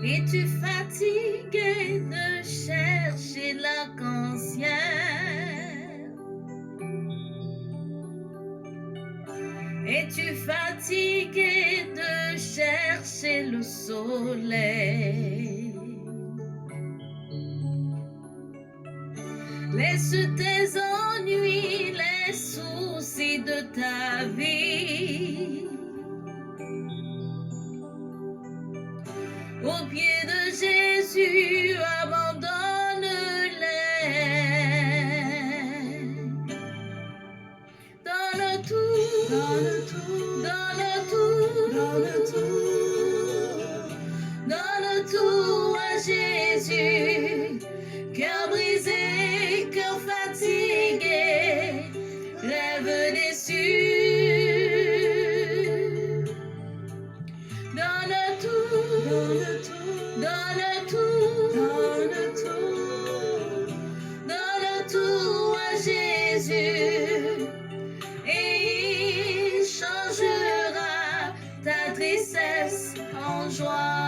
Es-tu fatigué de chercher l'arc-en-ciel? Es-tu fatigué de chercher le soleil? Laisse tes ennuis, les soucis de ta vie aux pieds de Jésus, abandonne-les. Donne tout, donne tout, donne tout, donne tout, donne tout à Jésus. Cœur brisé, cœur fatigué, rêve déçu. Donne tout, donne tout, donne tout, donne tout, donne tout à Jésus. Et il changera ta tristesse en joie.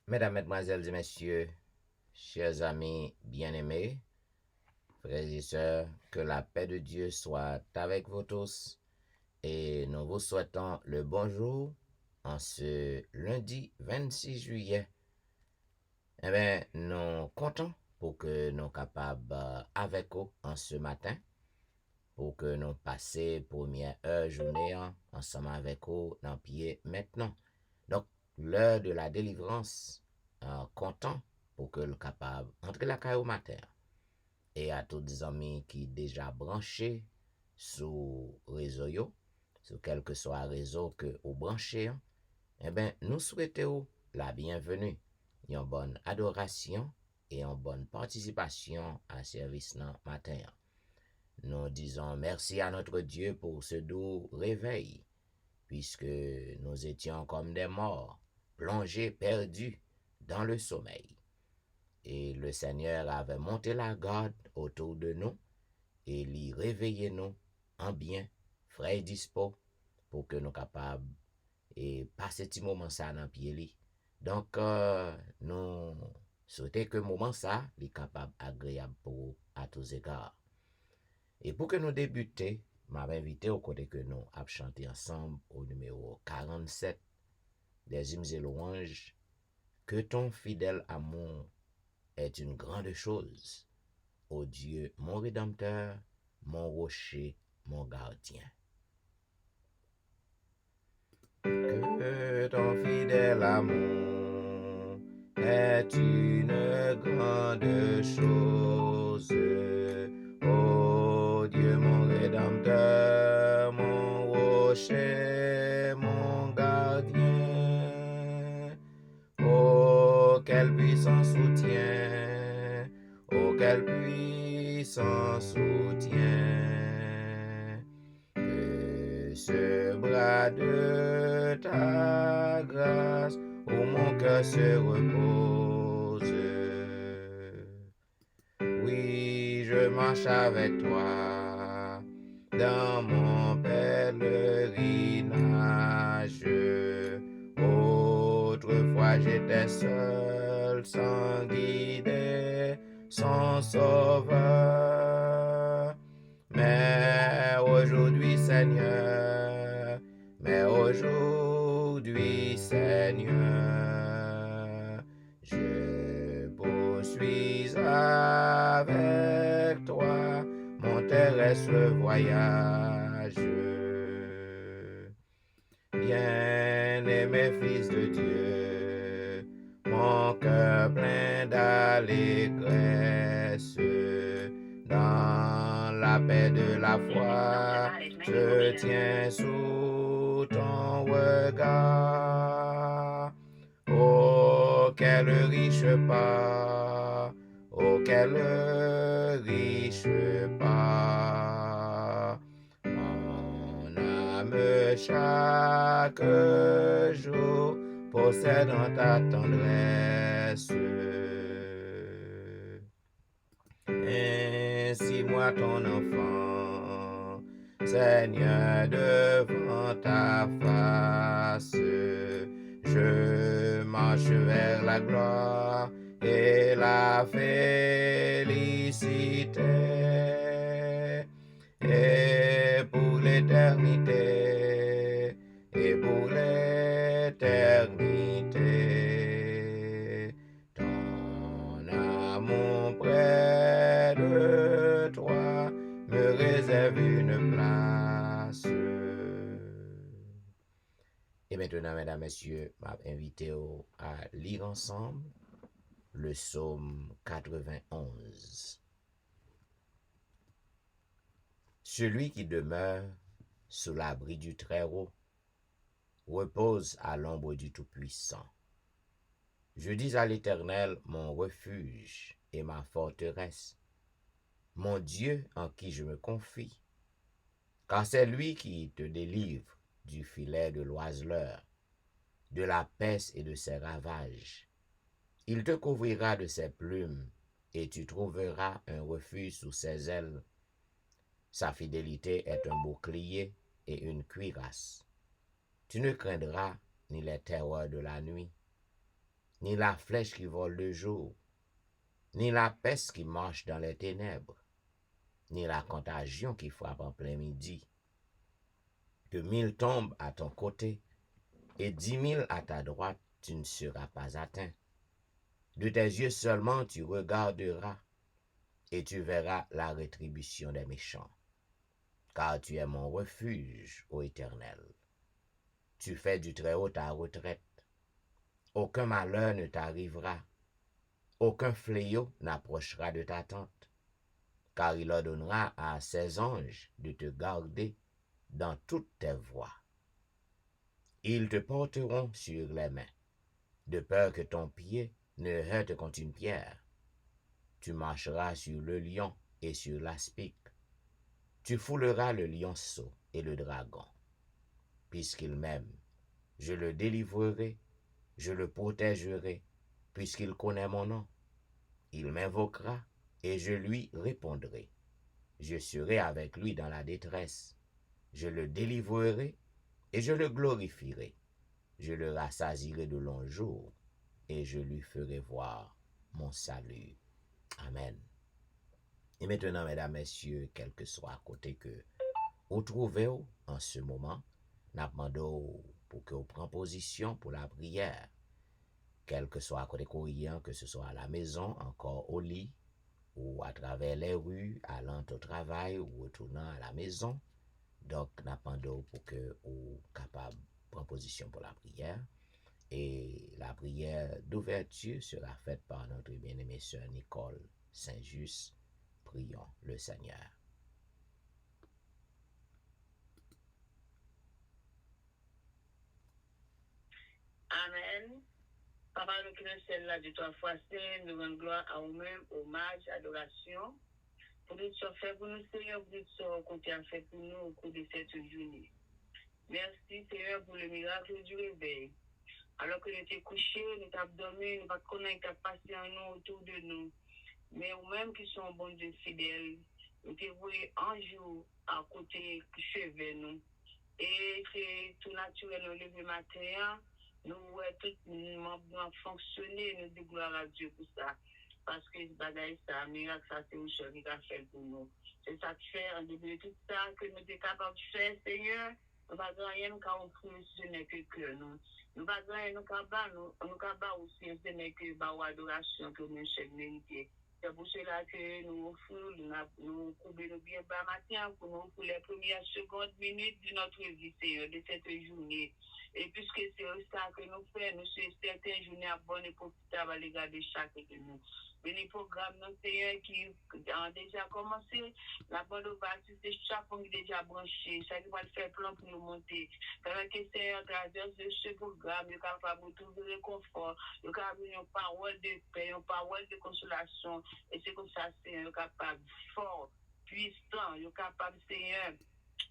Mesdames, Mesdemoiselles et Messieurs, chers amis bien-aimés, frères et sœurs, que la paix de Dieu soit avec vous tous et nous vous souhaitons le bonjour en ce lundi 26 juillet. Eh bien, nous comptons pour que nous capables avec vous en ce matin, pour que nous passions première heure journée ensemble avec vous dans pied maintenant. Donc, l'heure de la délivrance, content pour que le capable entre la caille au matin. Et à tous les amis qui déjà branchés sur réseau, sur quel que soit réseau que vous branchez, eh bien, nous souhaitons la bienvenue, une bonne adoration et une bonne participation à service matin. Nous disons merci à notre Dieu pour ce doux réveil, puisque nous étions comme des morts, plongés, perdus dans le sommeil. Et le Seigneur avait monté la garde autour de nous et l'y réveillait nous en bien, frais et dispo, pour que nous capables et passer petit moment ça dans pied li. Donc, nous souhaitons que moment ça est capable agréable pour à tous égards. Et pour que nous débutions, m'a invité au côté que nous avons chanté ensemble au numéro 47 des hymnes et louanges, que ton fidèle amour est une grande chose, ô Dieu, mon rédempteur, mon rocher, mon gardien. Que ton fidèle amour est une grande chose, ô Dieu, mon rédempteur, mon rocher, mon gardien. Oh, quel puissant soutien, oh, quel puissant soutien, que ce bras de ta grâce où mon cœur se repose. Oui, je marche avec toi dans mon pèlerinage. Autrefois j'étais seul, sans guide, sans sauveur. Mais aujourd'hui, Seigneur, je poursuis avec toi mon terrestre voyage. Bien-aimé Fils de Dieu, mon cœur plein d'allégresse, dans la paix de la foi, je tiens sous ton regard. Oh, quel riche pas, oh, quel riche pas. Mon âme chaque jour possède en ta tendresse. Ainsi moi ton enfant, Seigneur, devant ta face, je marche vers la gloire et la félicité. Et pour l'éternité, et pour l'éternité, ton amour près de toi me réserve une place. Et maintenant, mesdames, messieurs, m'a invité à lire ensemble le psaume 91. Celui qui demeure sous l'abri du Très-Haut repose à l'ombre du Tout-Puissant. Je dis à l'Éternel, mon refuge et ma forteresse, mon Dieu en qui je me confie, car c'est lui qui te délivre du filet de l'oiseleur, de la peste et de ses ravages. Il te couvrira de ses plumes, et tu trouveras un refuge sous ses ailes. Sa fidélité est un bouclier et une cuirasse. Tu ne craindras ni les terreurs de la nuit, ni la flèche qui vole de jour, ni la peste qui marche dans les ténèbres, ni la contagion qui frappe en plein midi. Que 1000 tombent à ton côté et 10 000 à ta droite, tu ne seras pas atteint. De tes yeux seulement tu regarderas et tu verras la rétribution des méchants. Car tu es mon refuge, ô Éternel. Tu fais du Très-Haut ta retraite. Aucun malheur ne t'arrivera. Aucun fléau n'approchera de ta tente. Car il ordonnera à ses anges de te garder dans toutes tes voies. Ils te porteront sur les mains, de peur que ton pied ne heurte contre une pierre. Tu marcheras sur le lion et sur l'aspic. Tu fouleras le lionceau et le dragon. Puisqu'il m'aime, je le délivrerai, je le protégerai, puisqu'il connaît mon nom. Il m'invoquera et je lui répondrai. Je serai avec lui dans la détresse. Je le délivrerai et je le glorifierai. Je le rassasierai de longs jours et je lui ferai voir mon salut. Amen. Et maintenant, mesdames, messieurs, quel que soit à côté que vous trouvez en ce moment, nous demandons pour que vous preniez position pour la prière. Quel que soit à côté que ce soit à la maison, encore au lit, ou à travers les rues, allant au travail ou retournant à la maison. Donc, nous demandons pour que vous soyez capable de prendre position pour la prière. Et la prière d'ouverture sera faite par notre bien-aimée sœur Nicole Saint-Just. Prions le Seigneur. Amen. Papa, nous qui nous sommes là de toi fois saint, nous rendons gloire à vous-même, hommage, adoration. Pour tout ce fait pour nous, Seigneur, pour tout ce que tu as fait pour nous au cours de cette journée. Merci, Seigneur, pour le miracle du réveil. Alors que nous étions couchés, nous avons dormi, nous ne connaissons pas passer en nous autour de nous. Mais vous-même qui sont bons Dieu fidèles, nous te voyons un jour à côté chevet nous. Et c'est tout naturel, nous lever matin, nous voyons tout le monde fonctionner, nous disons gloire à Dieu pour ça. Parce que ce bagage, ça, miracle, ça, c'est une chose qui a fait pour nous. C'est ça qui fait, en début de tout ça, que nous sommes capables de faire, Seigneur. Nous ne pouvons pas rien nous offrir, ce n'est que cœur, nous. Nous ne pouvons pas rien nous capables aussi, ce n'est que l'adoration que nous sommes mérités. C'est pour cela que nous offrons, nous couvrons bien bas matin pour nous offrir les premières secondes, minutes de notre vie, Seigneur, de cette journée. Et puisque c'est ça que nous faisons, nous sommes certaines journées à bonne et profitables à l'égard de chacun de nous. Mais les programmes, nous, Seigneur, qui ont déjà commencé, la bonne ouverture, c'est chaque fois qui est déjà branché, chaque fois de faire plan pour nous monter. Pendant que Seigneur, à travers ce programme, nous sommes capables de trouver le confort, nous sommes capables de une parole de paix, une parole de consolation. Et c'est comme ça, Seigneur, nous sommes capables fort, puissant, nous sommes capables, Seigneur,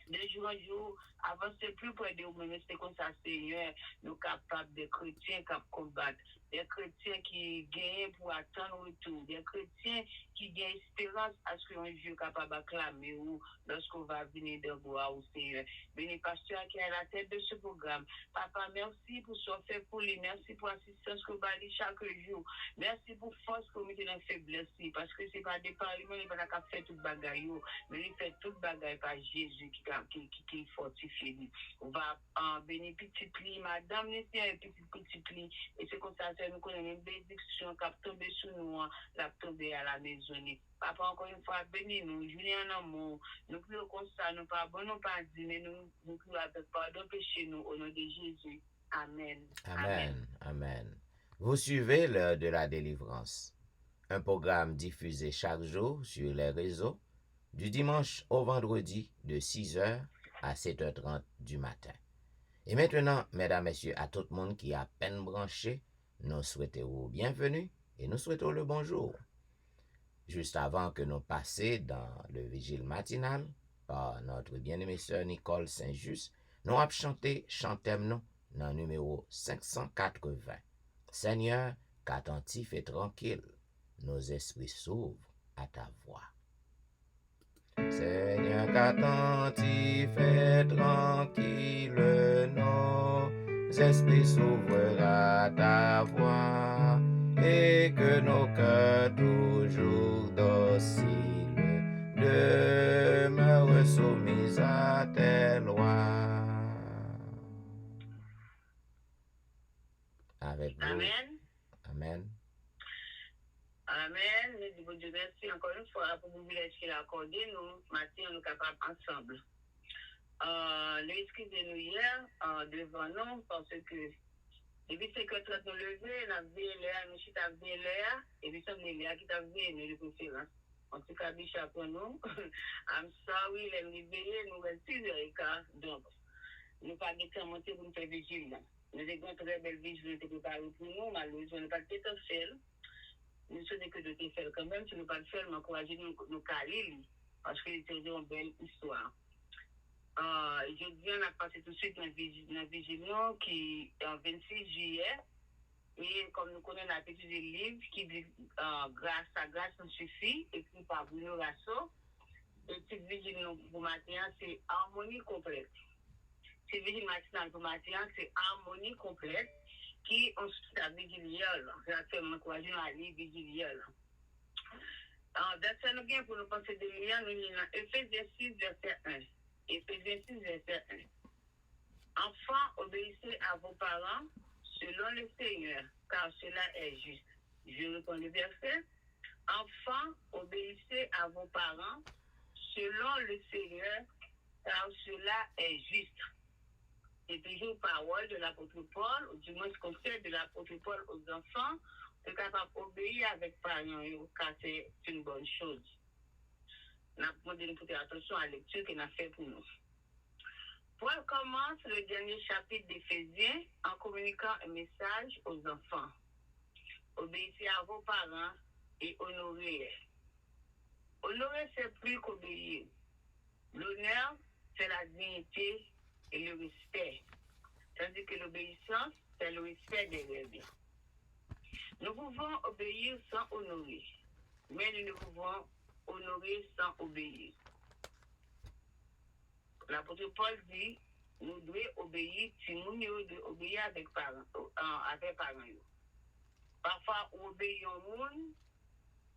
de jour en jour, avancer plus près de nous-mêmes. C'est comme ça, Seigneur, nous sommes capables de chrétiens qui combattent, des chrétiens qui gagnent pour attendre le retour, des chrétiens qui gagnent espérance à ce qu'un Dieu capable d'acclamer ou lorsqu'on va venir de gloire au Seigneur. Béni pasteur qui est à la tête de ce programme. Papa, merci pour ce fait pour lui. Merci pour l'assistance que vous avez chaque jour. Merci pour force que vous mettez dans la faiblesse. Parce que ce n'est pas des parlements, il n'y a pas qu'à faire tout le bagaille. Mais il fait tout le bagaille par Jésus qui fortifie. On va bénir petit pli, madame, et petit pli. Et c'est comme ça que nous connaissons une bénédiction qui a tombé sur nous, la tombé à la maison. Papa, encore une fois, bénis nous, Julien en amour. Nous prions comme ça, nous pardonnons pas dire, mais nous prions avec pardon péché nous au nom de Jésus. Amen. Amen. Amen. Vous suivez l'heure de la délivrance, un programme diffusé chaque jour sur les réseaux, du dimanche au vendredi de 6h à 7h30 du matin. Et maintenant, mesdames, messieurs, à tout le monde qui a à peine branché, nous souhaitons bienvenue et nous souhaitons le bonjour. Juste avant que nous passions dans le vigile matinal par notre bien-aimée sœur Nicole Saint-Just, nous avons chanté Chantez-nous dans le numéro 580. Seigneur, qu'attentif et tranquille, nos esprits s'ouvrent à ta voix. Seigneur, donc attentifs et tranquilles, nos esprits s'ouvrent à ta voix, et que nos cœurs toujours dociles demeurent soumis à tes lois. Avec vous. Amen. Amen. Amen. Nous disons Dieu merci encore une fois pour le privilège qu'il a accordé. Nous, matin, nous capables ensemble. Nous excusez-nous hier devant nous parce que depuis 5h30 nous lever, nous avons vu l'air, nous avons vu l'air, et puis nous l'air qui t'a vu nous de préférence. En tout cas, Bishop pour nous. I'm sorry, les réveiller, nous restons 6h15. Donc, nous pas de temps monter pour nous faire vigile. Nous avons une très belle vigile préparée pour nous. Malheureusement, nous n'avons pas de temps faire. Nous souhaitons que de faire quand même. Si nous ne pas faire, nous encourageons nous caler. Parce que c'est une belle histoire. Je dis, on a passé tout de suite dans la vigile qui est en 26 juillet. Et comme nous connaissons la petite livre qui dit grâce à grâce nous suffit, écrit par Bruno Rasso. Et petite vigile pour matin, c'est harmonie complète. Cette vigile matinale pour matin, c'est harmonie complète qui ensuite la vigile hier. J'ai encouragé à lire vigile hier. Verset nous bien pour nous penser de l'hier, nous lisons Éphésiens 6, verset 1. Éphésiens 6, verset 1. Enfants, obéissez à vos parents selon le Seigneur, car cela est juste. Je reprends le verset. Enfants, obéissez à vos parents selon le Seigneur, car cela est juste. C'est toujours parole de l'apôtre Paul, ou du moins conseil de l'apôtre Paul aux enfants, de capable d'obéir avec parents, car c'est une bonne chose. Nous avons demandé de porter attention à la lecture qu'il a fait pour nous. Paul commence le dernier chapitre d'Éphésiens en communiquant un message aux enfants. Obéissez à vos parents et honorez-les. Honorer, c'est plus qu'obéir. L'honneur, c'est la dignité et le respect. Tandis que l'obéissance, c'est le respect des règles. Nous pouvons obéir sans honorer, mais nous ne pouvons honorer sans obéir. L'apôtre Paul dit, nous devons obéir, si nous devons obéir avec parents. Parfois, on obéit au monde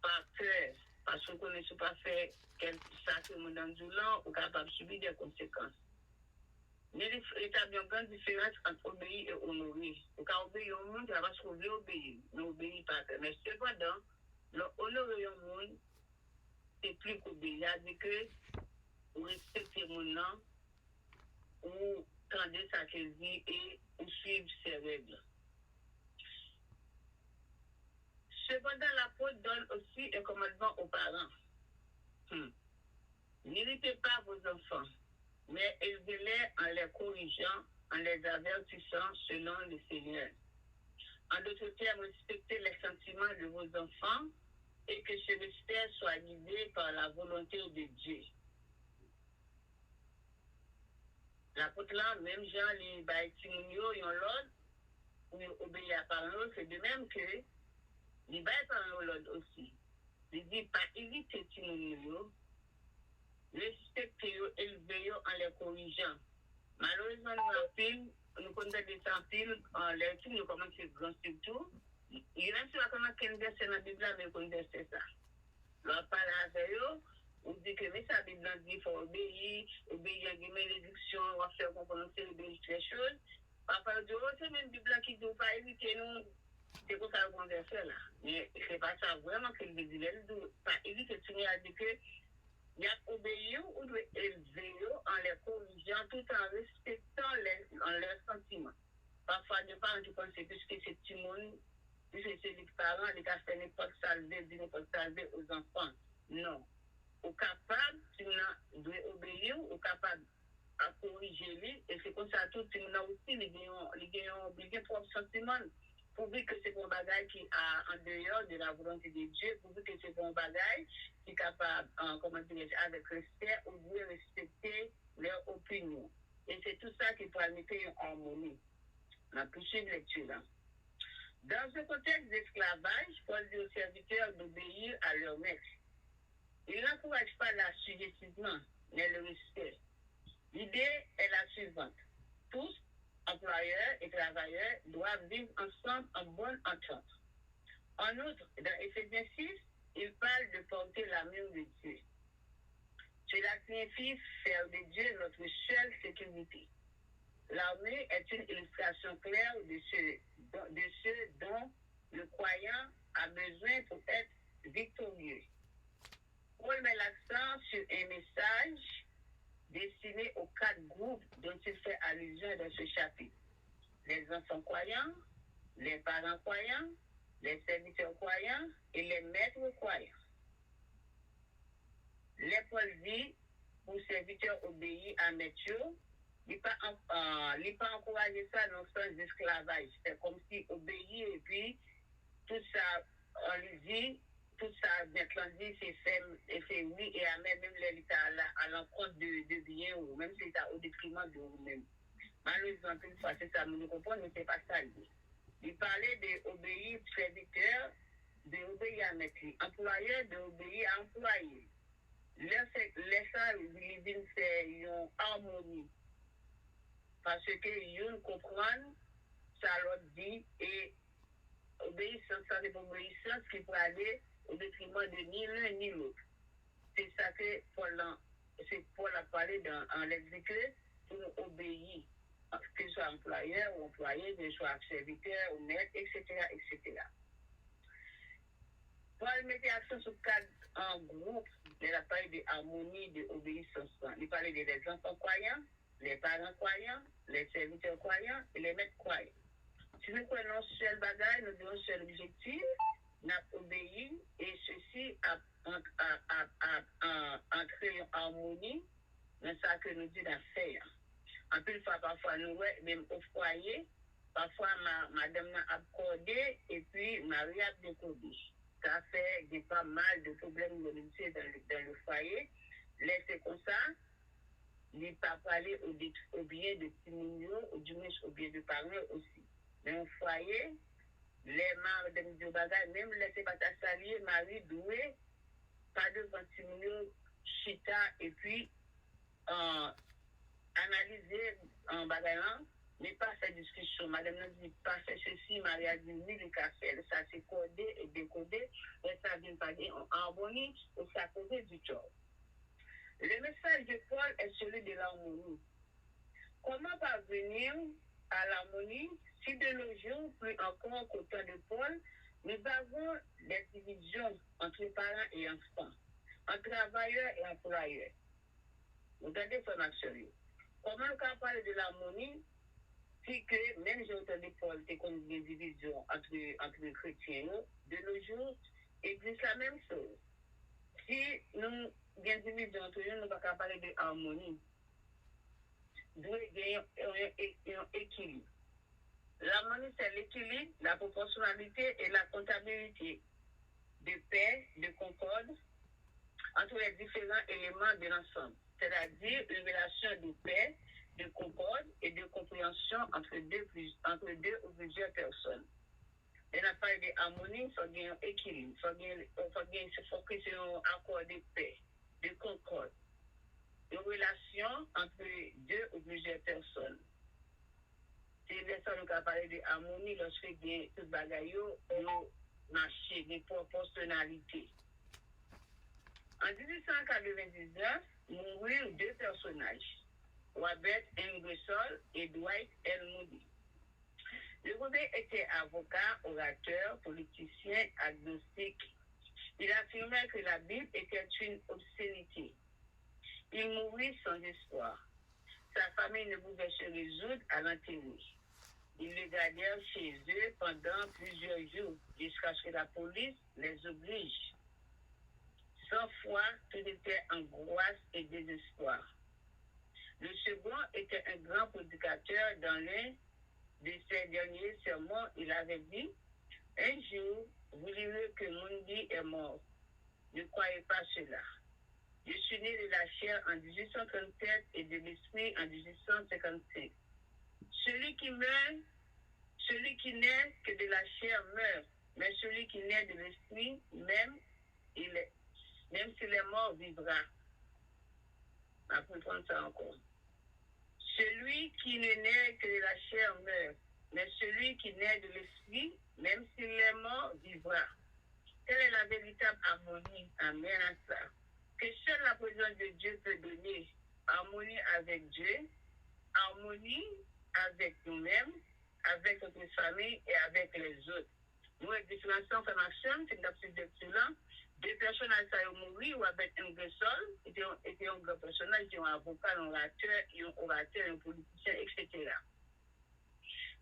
par peur, parce qu'on ne sait pas faire quelque chose dans le long, ou capable de subir des conséquences. Mais il y a une grande différence entre obéir et honorer. Quand on obéit au monde, parce qu'on veut obéir, nous obéissons pas. Mais cependant, honorer au monde, c'est plus qu'obéir. C'est-à-dire que vous respectez le monde, ou tendez sa dit et ou suivre ses règles. Cependant, l'apôtre donne aussi un commandement aux parents. N'irritez pas vos enfants, mais élevez-les en les corrigeant, en les avertissant selon le Seigneur. En d'autres termes, respectez les sentiments de vos enfants et que ce respect soit guidé par la volonté de Dieu. L'apôtre là, même Jean, les bâtiments, ils ont l'ordre pour obéir à parole, c'est de même que les bâtiments ont l'ordre aussi. Il dit pas éviter Timounio, respecter eux, élever eux en les corrigeant. Malheureusement, nous connaissons des sans-piles, les films, nous commençons à grand surtout. Il y a même si on a qu'un verset dans la Bible, mais on connaît ça. On parle avec eux. On dit que mais ça, Bible dit qu'il faut obéir à des malédictions, on va faire comprendre obéir les choses. Papa dit, oh, c'est même Bible qui ne doit pas éviter nous. C'est pour ça qu'on va faire là. Mais c'est pas ça vraiment que le Bible ne doit pas éviter. Tu m'as dit que il y a obéir ou doit élever en les corrigeant tout en respectant leurs sentiments. Parfois, des parents qui pensent que puisque c'est petit monde, puisque c'est des parents, les cas ne pas salver, ne pas salver aux enfants. Non. Au capable, tu dois obéir, au capable à corriger lui, et c'est comme ça tout le monde aussi, les ont propre sentiment, pourvu que c'est un bagage qui est en dehors de la volonté de Dieu, pourvu que c'est un bagage qui est capable, avec respect, ou bien respecter leur opinion. Et c'est tout ça qui peut mettre en harmonie. La prochaine lecture là. Dans ce contexte d'esclavage, Paul dit aux serviteurs d'obéir à leur maître. Il n'encourage pas la successivement, mais le respect. L'idée est la suivante. Tous, employeurs et travailleurs, doivent vivre ensemble en bonne entente. En outre, dans Éphésiens 6, il parle de porter l'armure de Dieu. Cela signifie faire de Dieu notre seule sécurité. L'armure est une illustration claire de ce dont le croyant a besoin pour être victorieux. Paul met l'accent sur un message destiné aux 4 groupes dont il fait allusion dans ce chapitre. Les enfants croyants, les parents croyants, les serviteurs croyants et les maîtres croyants. Les Paul dit, pour serviteurs obéis à maître, il n'est pas encouragé ça dans le sens d'esclavage. C'est comme si obéir et puis tout ça, on lui dit, tout ça, maintenant dit, c'est fait oui et amen, même l'État à l'encontre de bien ou même si c'est au détriment de vous-même. Malheureusement, une fois, c'est ça, nous comprenons, mais ce n'est pas ça. Il parlait d'obéir serviteur, d'obéir à maître, employeur, d'obéir à employé. Laissez living c'est une harmonie. Parce que ils comprennent, ça leur dit, et obéissance, ça n'est pas obéissance qui peut aller au détriment de ni l'un ni l'autre. C'est ça que Paul a parlé dans l'exécutif pour nous obéir, que ce soit employeur ou employé, que ce soit serviteur ou maître, etc., etc. Paul mettait accent sur 4 groupes de la parole de harmonie, de obéissance. Il parlait des enfants croyants, les parents croyants, les serviteurs croyants et les maîtres croyants. Si nous prenons seul bagage, nous avons seul objectif, nous obéissons et ceci en créant harmonie dans ce que nous disons faire. En plus, parfois, nous, même au foyer, parfois, madame a accordé et puis Marie a décodé. Ça fait pas mal de problèmes dans le foyer. Laissez comme ça, il pas parler au bien de Timonio, ou du moins au bien de parents aussi. Mais au foyer, les madame de bagage, même laissez pas ta salier, Marie doué, pas devant Timonio, chita, et puis analyser en bagage, mais pas faire discussion. Madame nous dit pas faire ceci, Marie a dit oui, le café, ça c'est codé et décodé, et ça vient pas en harmonie, et ça cause du tort. Le message de Paul est celui de l'harmonie. Comment parvenir à l'harmonie si de nos jours, plus encore qu'au temps de Paul, nous avons des divisions entre parents et enfants, entre travailleurs et employeurs? Regardez son action. Comment nous pouvons parler de l'harmonie si que même j'ai entendu Paul, c'est comme une division entre chrétiens, de nos jours, et plus la même chose. Si nous avons une division entre nous, nous ne pouvons pas parler de harmonie. Nous devons un équilibre. L'harmonie, c'est l'équilibre, la proportionnalité et la comptabilité de paix, de concorde entre les différents éléments de l'ensemble. C'est-à-dire une relation de paix, de concorde et de compréhension entre deux ou plusieurs personnes. Et la parole de harmonie, il faut qu'il y ait un équilibre, il faut qu'il y ait un accord de paix, de concorde, de relation entre deux ou plusieurs personnes. C'est les personnes qui ont parlé de harmonie lorsque il y a tout bagaille, marché, des proportionnalités. En 1899, moururent 2 personnages, Robert Ingersoll et Dwight L. Moody. Le Robert était avocat, orateur, politicien, agnostique. Il affirmait que la Bible était une obscénité. Il mourut sans espoir. Sa famille ne pouvait se résoudre à l'enterrer. Ils le gardèrent chez eux pendant plusieurs jours, jusqu'à ce que la police les oblige. Sans foi, tout était angoisse et désespoir. Le second était un grand prédicateur. Dans l'un de ses derniers sermons, il avait dit: un jour, vous direz que Mundi est mort. Ne croyez pas cela. Je suis né de la chair en 1837 et de l'esprit en 1855. Celui qui naît que de la chair meurt, mais celui qui naît de l'esprit, même s'il est mort, vivra. à comprendre ça encore. Celui qui ne naît que de la chair meurt, mais celui qui naît de l'esprit, même s'il est mort, vivra. Quelle est la véritable harmonie? Amen à ça. Que seule la présence de Dieu peut donner harmonie avec Dieu, harmonie avec nous-mêmes, avec notre famille et avec les autres. Nous, avec différents formations, c'est une excellent. Deux personnes à mourir ou avec un seul, était un grand personnage, un avocat, un orateur, un politicien, etc.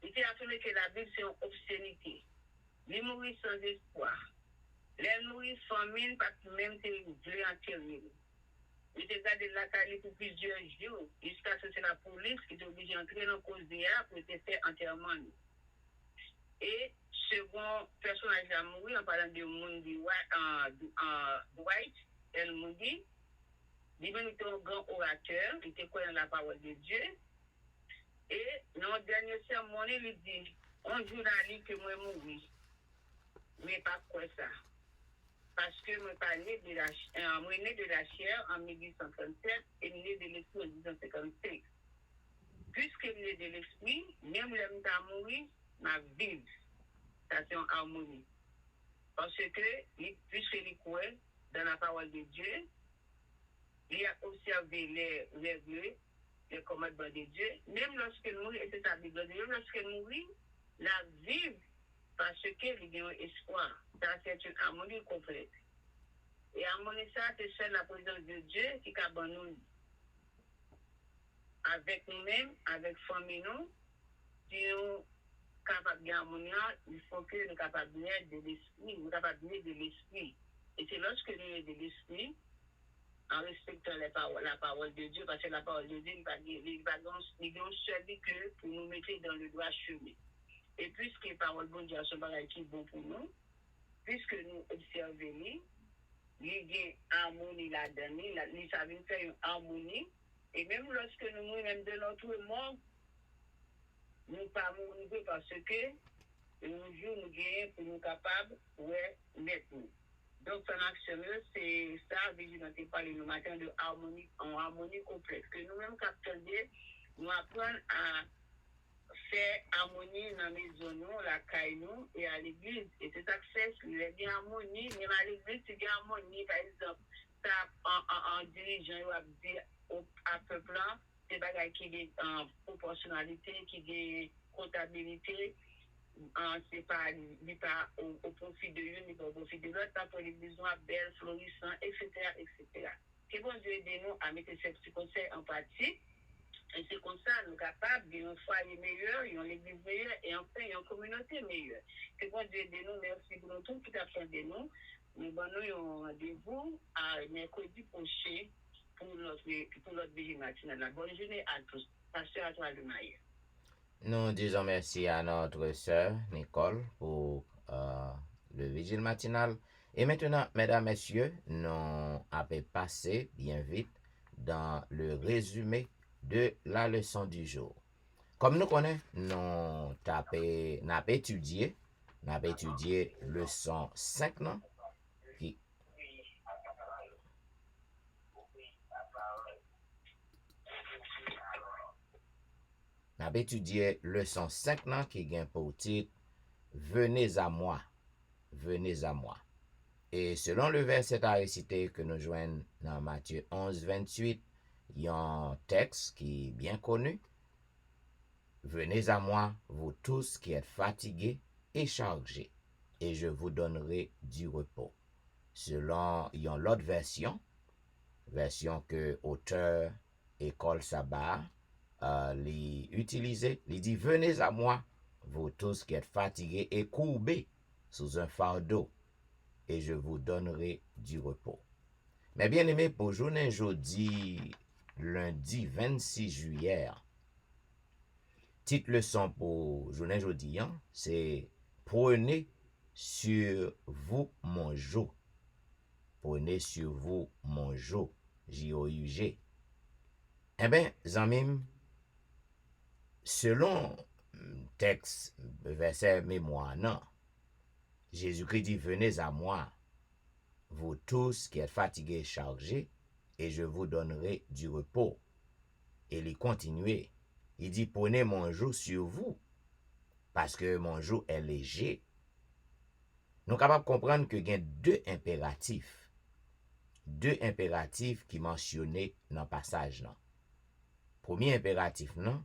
Il était affirmé que la Bible, c'est une obscénité. Les mourir sans espoir. Les mourir famine parce que même c'est voulu enterrer. Il était gardé de la caille pour plusieurs jours, jusqu'à ce que c'est la police qui était obligée d'entrer dans la cause d'IA pour te faire enterrement. Et second personnage à mourir, en parlant de Mundi Dwight El Mundi, il était un grand orateur, il était quoi dans la parole de Dieu. Et dans le dernier sermon, il dit, un jour dans la vie que moi mourir. Mais pas quoi ça. Parce que moi né de la chair en 1837 et né de l'esprit en 1955. Puisque né de l'esprit, même l'homme t'a mourir, ma vie, ça c'est en harmonie. Parce que, puisqu'il croit dans la parole de Dieu, il a observé les règles, les commandements de Dieu, même lorsqu'il mourit, et c'est sa Bible, même lorsqu'il mourit, la vie, parce qu'il y a un espoir. Ça, c'est une harmonie complète. Et harmonie, ça, c'est seule la présence de Dieu qui abandonne avec nous-mêmes, avec famille, nous, si nous capables d'harmonie, il faut que nous soyons capables de l'esprit, nous capables de l'esprit. Et c'est lorsque nous sommes de l'esprit, en respectant la parole de Dieu, parce que la parole de Dieu, il va seul que pour nous mettre dans le droit chemin. Et puisque la parole de Dieu est un bagage qui est bon pour nous, puisque nous observons, il y a une harmonie là-dedans, nous savons faire une harmonie, et même lorsque nous mourons, même de notre mort, nous ne pas mourir parce que un jour nous gagnons pour nous capables de mettre nous. Donc, son action, c'est ça, Vigilante parle le matin de harmonie, en harmonie complète. Que nous-mêmes, capteurs, nous apprenons à faire harmonie dans la maison, la caille, et à l'église. Et c'est ça que c'est, il y a une harmonie, même à l'église, il y a une harmonie, par exemple, ça, en dirigeant, on va dire à peuple, c'est des bagages qui est en proportionnalité, qui est comptabilité, c'est pas au profit de l'une, ni pas au profit de l'autre, pas pour les besoins belles, florissants, etc., etc. Que bon Dieu aide nous à mettre ces conseils en pratique. Et c'est comme ça, nous sommes capables d'un foyer meilleur, d'une église meilleure, et enfin, une communauté meilleure. Que bon Dieu aide nous, merci pour nous tous qui t'attendent de nous. Nous avons un rendez-vous à mercredi prochain pour notre vigile matinale. Bonne journée à tous. Pasteur à toi, le maillot. Nous disons merci à notre sœur Nicole pour le vigile matinal. Et maintenant, mesdames, messieurs, nous avons passé bien vite dans le résumé de la leçon du jour. Comme nous connaissons, nous avons étudié leçon 5, non? Nous avons étudié leçon 5 nan, qui vient pour titre Venez à moi, venez à moi. Et selon le verset à réciter que nous joignons dans Matthieu 11, 28, il y a un texte qui est bien connu. Venez à moi, vous tous qui êtes fatigués et chargés, et je vous donnerai du repos. Selon il y a l'autre version que auteur École Sabbat l'utiliser, il dit venez à moi, vous tous qui êtes fatigués et courbés sous un fardeau, et je vous donnerai du repos. Mais bien aimé, pour journée jeudi, lundi 26 juillet, titre leçon pour journée jeudi, c'est prenez sur vous mon joug. Prenez sur vous mon joug, J-O-U-G. Eh bien, zamim, selon texte, verset mémoire, non. Jésus-Christ dit, venez à moi, vous tous qui êtes fatigués et chargés, et je vous donnerai du repos. Et il continue. Il dit, prenez mon joug sur vous, parce que mon joug est léger. Nous sommes capables de comprendre que il y a deux impératifs qui mentionnés dans le passage. Premier impératif, non,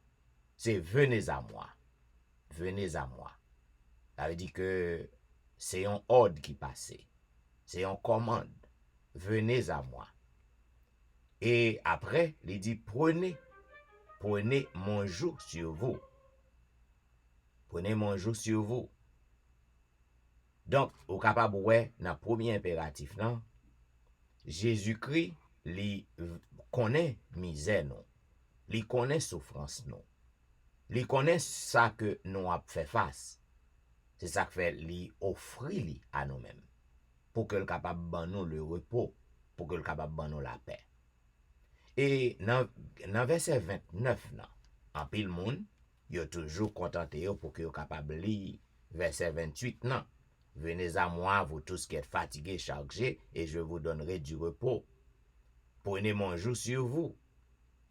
c'est venez à moi. Venez à moi. Ça veut dire que c'est un ordre qui passe. C'est une commande. Venez à moi. Et après, il dit, prenez mon joug sur vous. Prenez mon joug sur vous. Donc, au capable, ouais, dans le premier impératif, non, Jésus-Christ, il connaît misère, non. Il connaît souffrance, non. Il connaît ça que nous avons fait face. C'est ça que fait, il offre à nous-mêmes. Pour que le capable de nous le repos, pour que le capable de nous la paix. Et dans verset 29, nan, en pile monde, yo toujours contenté pour que yo capable lire verset 28 nan. Venez à moi, vous tous qui êtes fatigués, chargés, et je vous donnerai du repos. Prenez mon joug sur vous.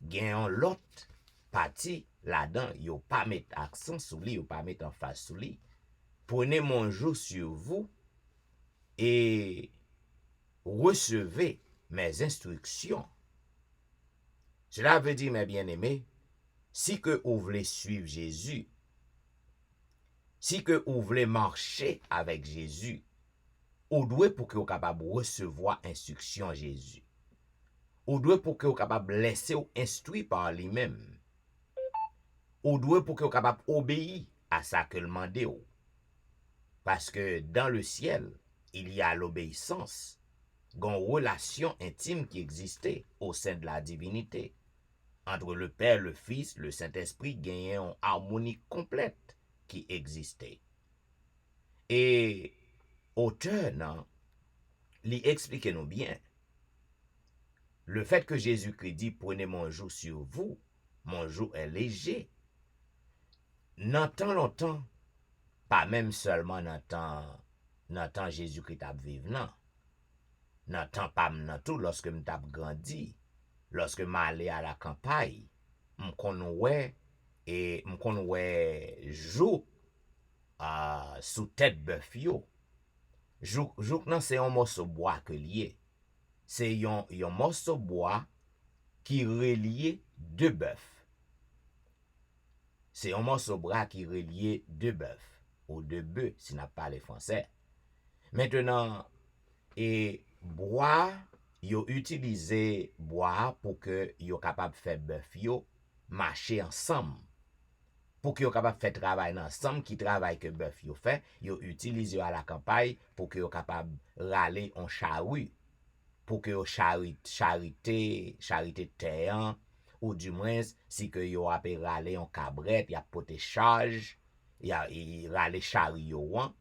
Gagnons l'autre partie là-dedans, yo pas mettre accent sur lui, yo pas mettre en face sur lui. Prenez mon joug sur vous et recevez mes instructions. Cela veut dire, mes bien-aimés, si que vous voulez suivre Jésus, si que vous voulez marcher avec Jésus, vous devez pour que vous soyez capable de recevoir instruction Jésus. Vous devez pour que vous soyez capable de laisser vous instruire par lui-même. Vous devez pour que vous soyez capable d'obéir à ça que le demandez. Parce que dans le ciel, il y a l'obéissance, une relation intime qui existait au sein de la divinité. Entre le Père, le Fils, le Saint-Esprit, gagnait une harmonie complète qui existait. Et auteur, non, lui expliquez-nous bien. Le fait que Jésus-Christ dit, prenez mon joug sur vous, mon joug est léger. N'entend longtemps, pas même seulement n'entend Jésus-Christ a vivre, non. N'entend pas nan tout lorsque m'tap grandi. Lorsque m'allais à la campagne, m'kon wè jou sous tête bœuf yo. Jouk nan c'est un morceau bois que lié. C'est un morceau bois qui relie deux bœufs. C'est un morceau bois qui relie deux bœufs ou deux bœufs si n'a pas les français. Maintenant, et bois yo utilisé bois pour que yo capable faire bœuf yo marcher ensemble. Pour que yo capable faire travail ensemble qui travail que bœuf yo fait, yo utilise à la campagne pour que yo capable râler en charrue. Pour que yo charité terre ou du moins si que yo a râler en cabrette, y a poté charge, y a râler chariot.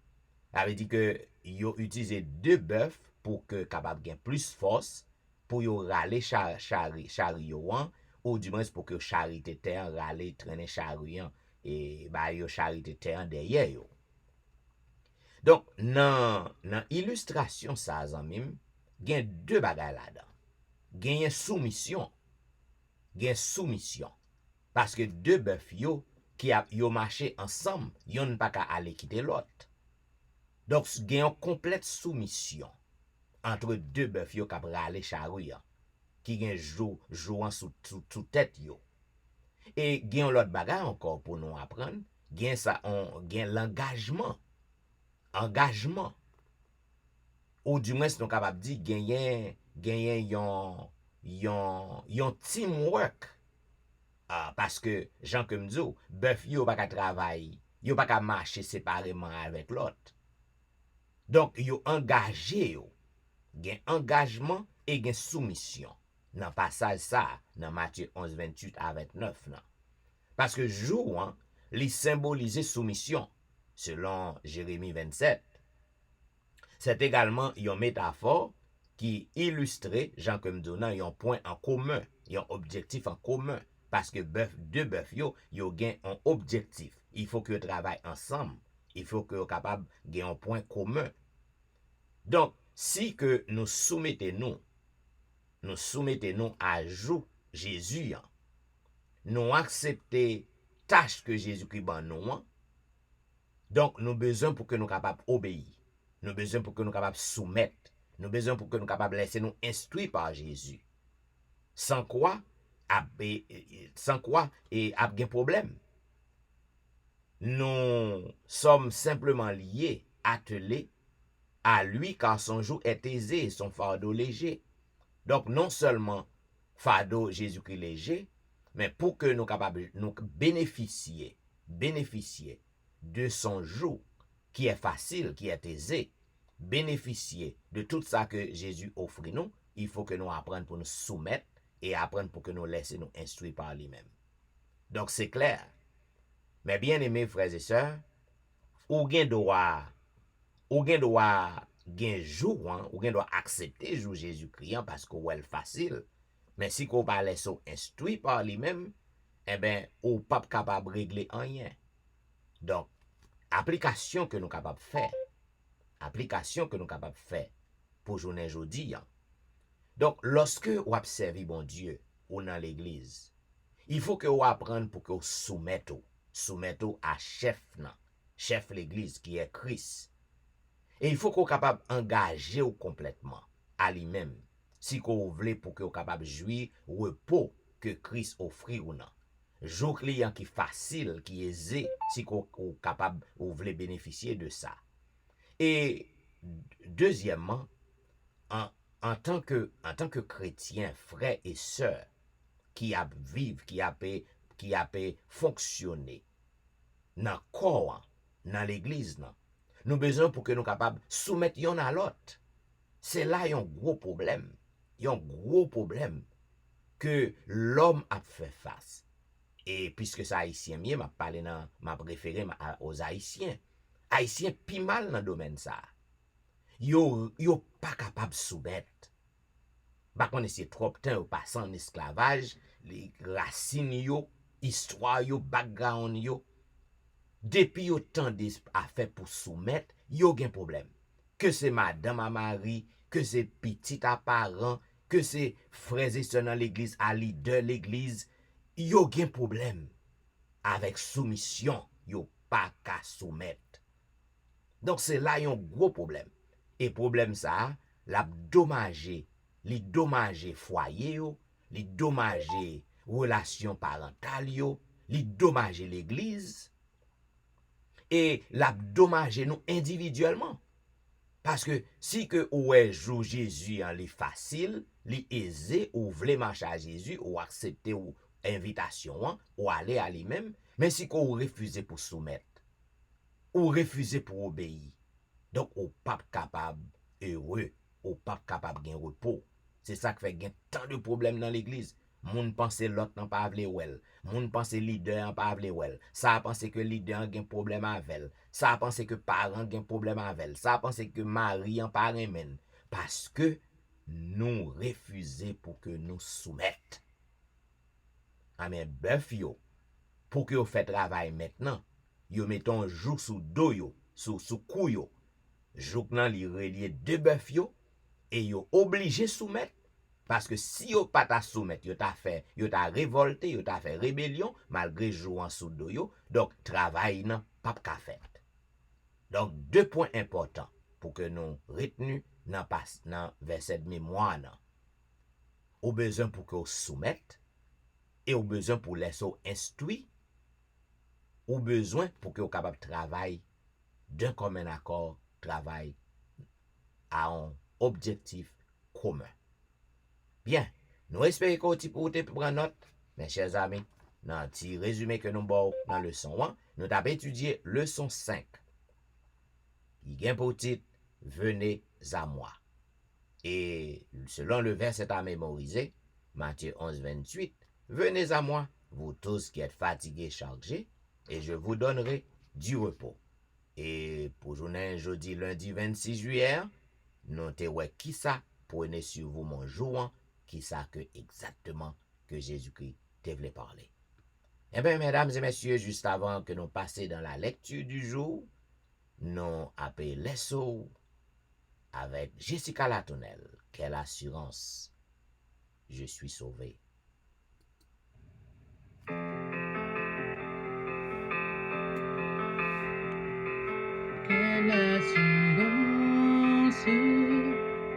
Ça veut dire que yo utilise deux bœufs pour que capable gain plus force pour yo râler chariot ou du moins pour que charité terre râler traîner chariot et ba yo charité terre derrière yo. Donc nan illustration ça zanmim gen deux bagages là-dedans. Gen soumission. Parce que deux bœufs yo qui yo marché ensemble, yon pas ka aller quitter l'autre. Donc gen une complète soumission entre deux bœufs yo k'ap rale charrue qui gen jouant sous tête yo. Et gen l'autre bagage encore pour nous apprendre, gen l'engagement. Ou du moins nous capable dire gagner yon teamwork. Parce que Jean comme dit, bœuf yo pas ka travailler, yo pas ka marcher séparément avec l'autre. Donc yo engagé yo. Gen engagement et gen soumission. Dans passage ça, dans Matthieu 11, 28 à 29 nan. Parce que jour, li symboliser soumission, selon Jérémie 27. C'est également une métaphore qui illustre, Jean comme donnant, un point en commun, un objectif en commun. Parce que deux bœufs, yo gain un objectif. Il faut que travaillent ensemble. Il faut que soient capables de gagner un point commun. Donc, si que nous soumettons nous soumettons à jour Jésus, nous accepter tâche que Jésus-Christ ban nous. Donc, nous besoin pour que nous capables d'obéir. Nous besoin pour que nous capables de soumettre. Nous besoin pour que nous capables de laisser nous instruire par Jésus. Sans quoi, et a un problème. Nous sommes simplement liés, attelés à lui, car son joug est aisé et son fardeau léger. Donc, non seulement fardeau Jésus-Christ léger, mais pour que nous capables nous bénéficier de son joug qui est facile, qui est aisé, bénéficier de tout ça que Jésus offre nous, il faut que nous apprenions pour nous soumettre et apprendre pour que nous laissions nous instruire par lui-même. Donc, c'est clair. Mais bien aimés frères et sœurs, ou gen droit gen jour, ou gen doit accepter jour Jésus-Christ parce que c'est facile. Mais si qu'on pas laisse instruire par lui-même, eh ben, ou pas capable de régler rien. Donc, application que nous capable faire. Application que nous capable faire pour journée aujourd'hui. Donc, lorsque vous observez bon Dieu ou dans l'église, il faut que vous appreniez pour que vous soumettez à chef l'église qui est Christ. Et il faut qu'on soit capable d'engager complètement à lui-même. Si vous voulez pour que vous capable de jouir repos que Christ offre ou non. Jour client qui facile, qui aisé, si vous capable vous voulez bénéficier de ça. Et deuxièmement, en tant que chrétien, frères et sœurs, qui a vivre, qui a fonctionner dans le corps, dans l'église, nous besoin pour que nous capables de soumettre yon à l'autre. C'est là un gros problème. Un gros problème que l'homme a fait face. Et puisque c'est haïtien, m'a parlé dans ma préférée aux haïtiens. Haïtiens pi mal dans le domaine ça. Yo pas capable de soumettre. Par contre, c'est trop de temps passant en esclavage, les racines yo, histoire yo, background yo. Depuis yo temps d'affaires pour soumettre, yo gen problème. Que c'est madame à mari, que c'est petit à parent, que c'est frères et sœurs dans l'église, à leader l'église, yo gen problème. Avec soumission, yo pas qu'à soumettre. Donc c'est là un gros problème. Et problème ça, l'a dommagé, li dommagé foyer yo, li dommagé relation parentale yo, li dommagé l'église. Et l'a dommagé nous individuellement. Parce que si que ouais jou Jésus en li facile, li aisé ou vle marcher à Jésus ou accepter ou invitation ou aller à lui-même, mais si qu'on refuse pour soumettre ou refuser pour obéir, donc ou pas capable heureux, ou pas capable gain repos. C'est ça qui fait gain tant de problèmes dans l'église. Moun pense l'autre n'a pas vle wel. Moun pense leader n'a pas vle wel. Ça pense que leader gain problème avec. Ça pense que parent gain problème avec. Ça pense que mari en pas remen parce que nous refuser pour que nous soumettre. Amen bœuf yo pour que vous fait travail maintenant. Yo mettons jour sous dos yo, sous cou yo. Jouk nan li relié deux bœuf yo et yo obligé soumettre. Parce que si yo pas ta soumettre, yo ta révolté, yo ta fait rébellion, malgré jou en sous do yo, donc travail nan pas ka fait. Donc deux points importants pour que nous retenu dans verset de mémoire nan. Au besoin pour que vous soumette et au besoin pour laisser instruire, au besoin pour que vous capable de travailler d'un commun accord, travail à un objectif commun. Bien, nous espérons que vous avez prendre note, mes chers amis, dans un petit résumé que nous avons dans le leçon 1, nous avons étudié leçon 5. Il y a un pour titre, venez à moi. Et selon le verset à mémoriser, Matthieu 11, 28, venez à moi, vous tous qui êtes fatigués, chargés, et je vous donnerai du repos. Et pour journée jeudi, lundi 26 juillet, notez qui ça, prenez sur vous mon jour, qui ça que exactement que Jésus-Christ te voulait parler. Eh bien, mesdames et messieurs, juste avant que nous passions dans la lecture du jour, nous appelons avec Jessica Latournelle. Quelle assurance je suis sauvé. Quelle assurance,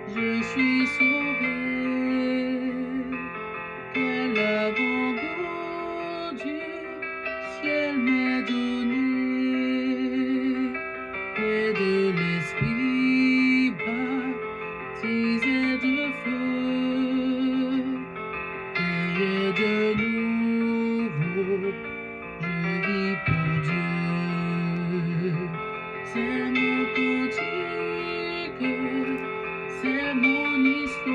je suis sauvé. Quel avant-goût du ciel m'est donné. Et de l'esprit baptisé de feu. Et de nouveau, je vis pour Dieu. C'est mon cantique, c'est mon histoire.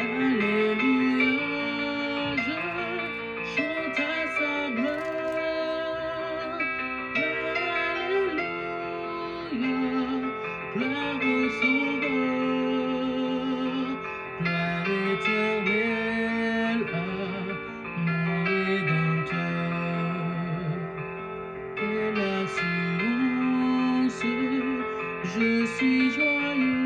Alléluia, je chante à sa gloire. Alléluia, gloire au Sauveur, gloire éternelle à mon Rédempteur. Quelle assurance, je suis joyeux.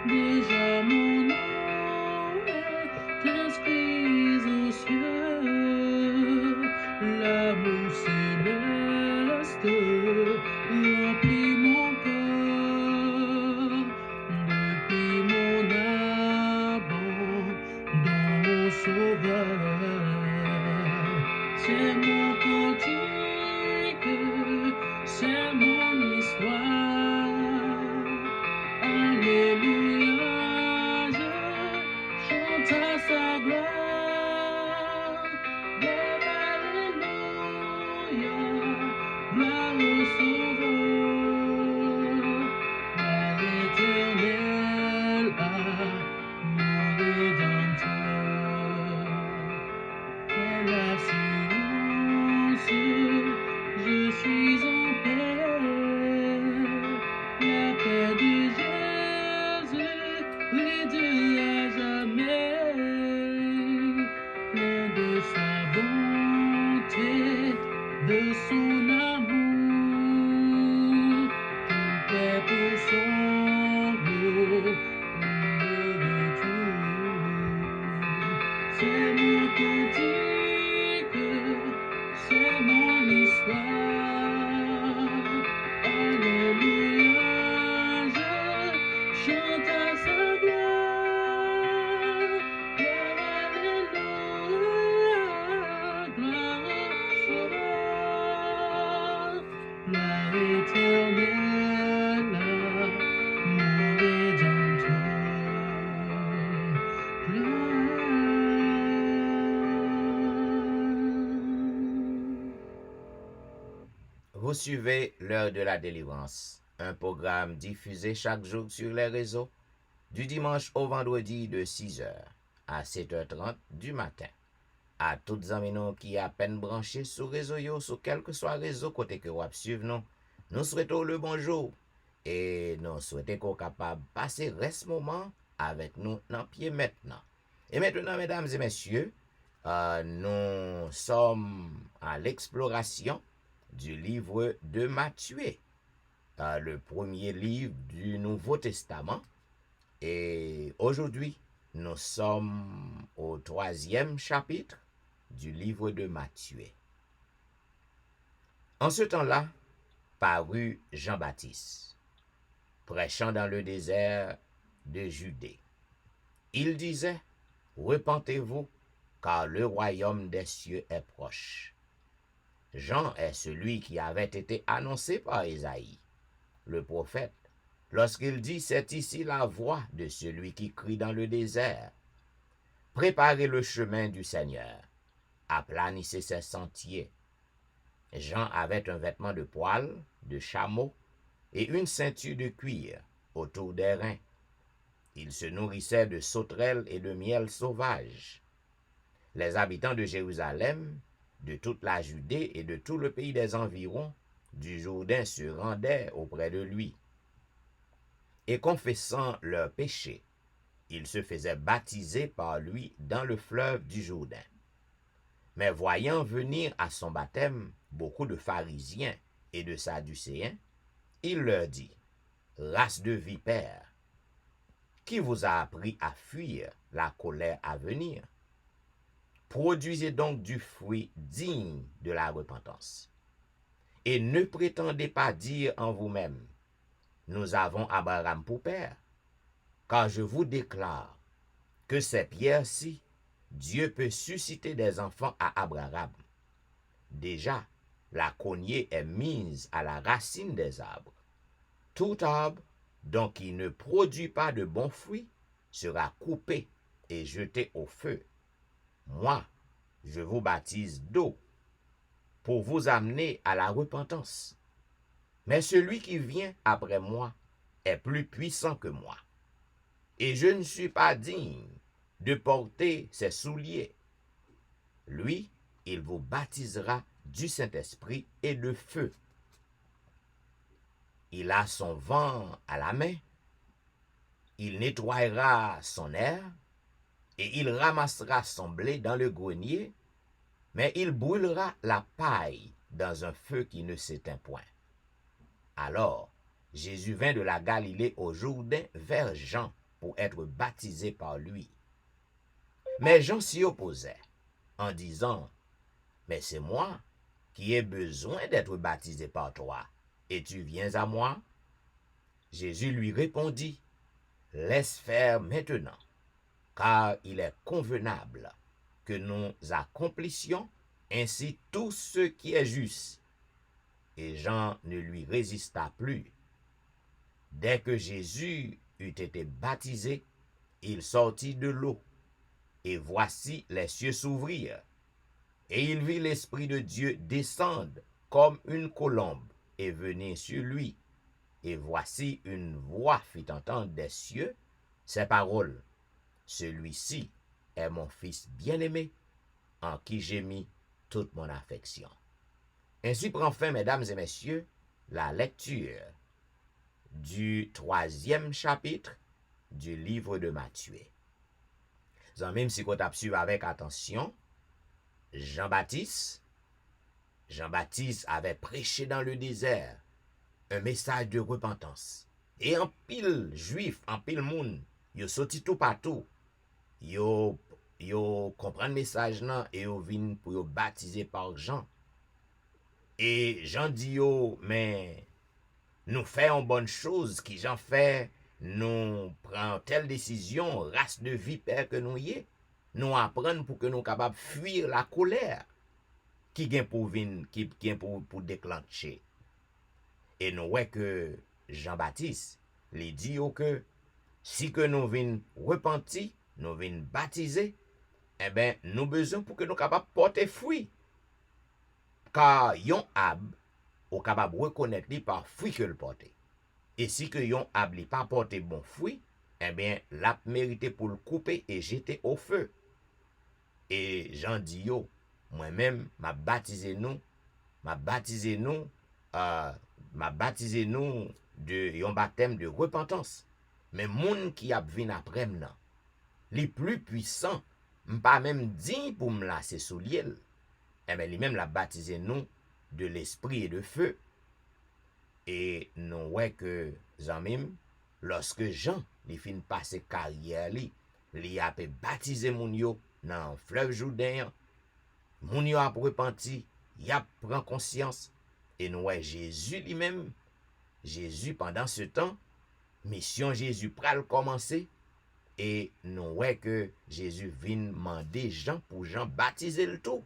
Déjà mon nom est inscrit aux cieux. L'amour céleste remplit mon cœur. Depuis mon abandon au Sauveur. C'est mon cantique, c'est mon histoire. Alléluia, je chante à sa gloire. Alléluia, gloire au Sauveur, gloire éternelle à mon Rédempteur. Quelle assurance, je suis en paix. La paix de Jésus, oui, Dieu à jamais. Plein de sa bonté, de son amour, tout est pour son lot, de tout. C'est mon cantique, c'est mon histoire. Alléluia, je chante à sa gloire. Alléluia, gloire au Sauveur, gloire éternelle à mon Rédempteur. Vous suivez l'heure de la délivrance, un programme diffusé chaque jour sur les réseaux, du dimanche au vendredi de 6h à 7h30 du matin. À toutes amis nous qui à peine branchés sur réseau yo, sur quel que soit réseau côté que vous suivez nous souhaitons le bonjour et nous souhaitons qu'on capable passer reste moment avec nous dans pied maintenant. Et maintenant, mesdames et messieurs, nous sommes à l'exploration du livre de Matthieu, le premier livre du Nouveau Testament. Et aujourd'hui, nous sommes au 3e chapitre du livre de Matthieu. En ce temps-là, parut Jean-Baptiste, prêchant dans le désert de Judée. Il disait, « Repentez-vous, car le royaume des cieux est proche. » Jean est celui qui avait été annoncé par Isaïe, le prophète, lorsqu'il dit, « C'est ici la voix de celui qui crie dans le désert. Préparez le chemin du Seigneur, aplanissez ses sentiers. » Jean avait un vêtement de poil, de chameau, et une ceinture de cuir autour des reins. Il se nourrissait de sauterelles et de miel sauvage. Les habitants de Jérusalem, de toute la Judée et de tout le pays des environs du Jourdain se rendaient auprès de lui. Et confessant leurs péchés, ils se faisaient baptiser par lui dans le fleuve du Jourdain. Mais voyant venir à son baptême beaucoup de pharisiens et de sadducéens, il leur dit, « Race de vipères, qui vous a appris à fuir la colère à venir. Produisez donc du fruit digne de la repentance. Et ne prétendez pas dire en vous-même, nous avons Abraham pour père, car je vous déclare que ces pierres-ci, Dieu peut susciter des enfants à Abraham. Déjà, la cognée est mise à la racine des arbres. Tout arbre, donc qui ne produit pas de bons fruits, sera coupé et jeté au feu. Moi, je vous baptise d'eau pour vous amener à la repentance. Mais celui qui vient après moi est plus puissant que moi. Et je ne suis pas digne de porter ses souliers. Lui, il vous baptisera du Saint-Esprit et de feu. Il a son vent à la main, il nettoiera son air, et il ramassera son blé dans le grenier, mais il brûlera la paille dans un feu qui ne s'éteint point. Alors, Jésus vint de la Galilée au Jourdain vers Jean pour être baptisé par lui. Mais Jean s'y opposait, en disant, « Mais c'est moi qui ai besoin d'être baptisé par toi, et tu viens à moi? » Jésus lui répondit, « Laisse faire maintenant, car il est convenable que nous accomplissions ainsi tout ce qui est juste. » Et Jean ne lui résista plus. Dès que Jésus eut été baptisé, il sortit de l'eau, et voici les cieux s'ouvrirent, et il vit l'Esprit de Dieu descendre comme une colombe et venir sur lui. Et voici une voix fit entendre des cieux ces paroles. Celui-ci est mon Fils bien-aimé, en qui j'ai mis toute mon affection. Ainsi prend fin, mesdames et messieurs, la lecture du 3e chapitre du livre de Matthieu. Même si vous suivez avec attention, Jean-Baptiste avait prêché dans le désert un message de repentance. Et en pile juif, en pile moun, yo sorti tout partout. Yo comprend le message là et yo vin pour yo baptiser par Jean. Et Jean dit yo, mais nous faisons bonne chose qui Jean fait, nous prenons telle décision, race de vipère que nous y est, nous apprenons pour que nous capables de fuir la colère qui vient pour déclencher. Et nous voyons que Jean-Baptiste lui dit que si que nous venons repentir, nous venons baptiser, eh bien, nous besoin pour que nous capables de porter fruit. Car yon arbre, ou capable de reconnaître li par fruit que le porte. Et si que yon arbre li pas porter bon fruit, eh bien, l'a mérité pour le couper et jeter au feu. Et Jean dit yo, moi-même, m'a baptisé nous de yon baptême de repentance. Mais moun qui a vin après m'nan, li plus puissant, m'pas même digne pour me lasser sous liel. Eh bien, lui-même l'a baptisé nous de l'esprit et de feu. Et nous voyons que, Zamim, lorsque Jean, li fin passer carrière li a baptisé moun yo dans le fleuve Jourdain, moun yo a repenti, y a pris conscience. Et nous voyons Jésus lui-même, Jésus pendant ce temps, mission Jésus pral commencer. Et nous voyons que Jésus vient demander Jean pour Jean baptiser le tout.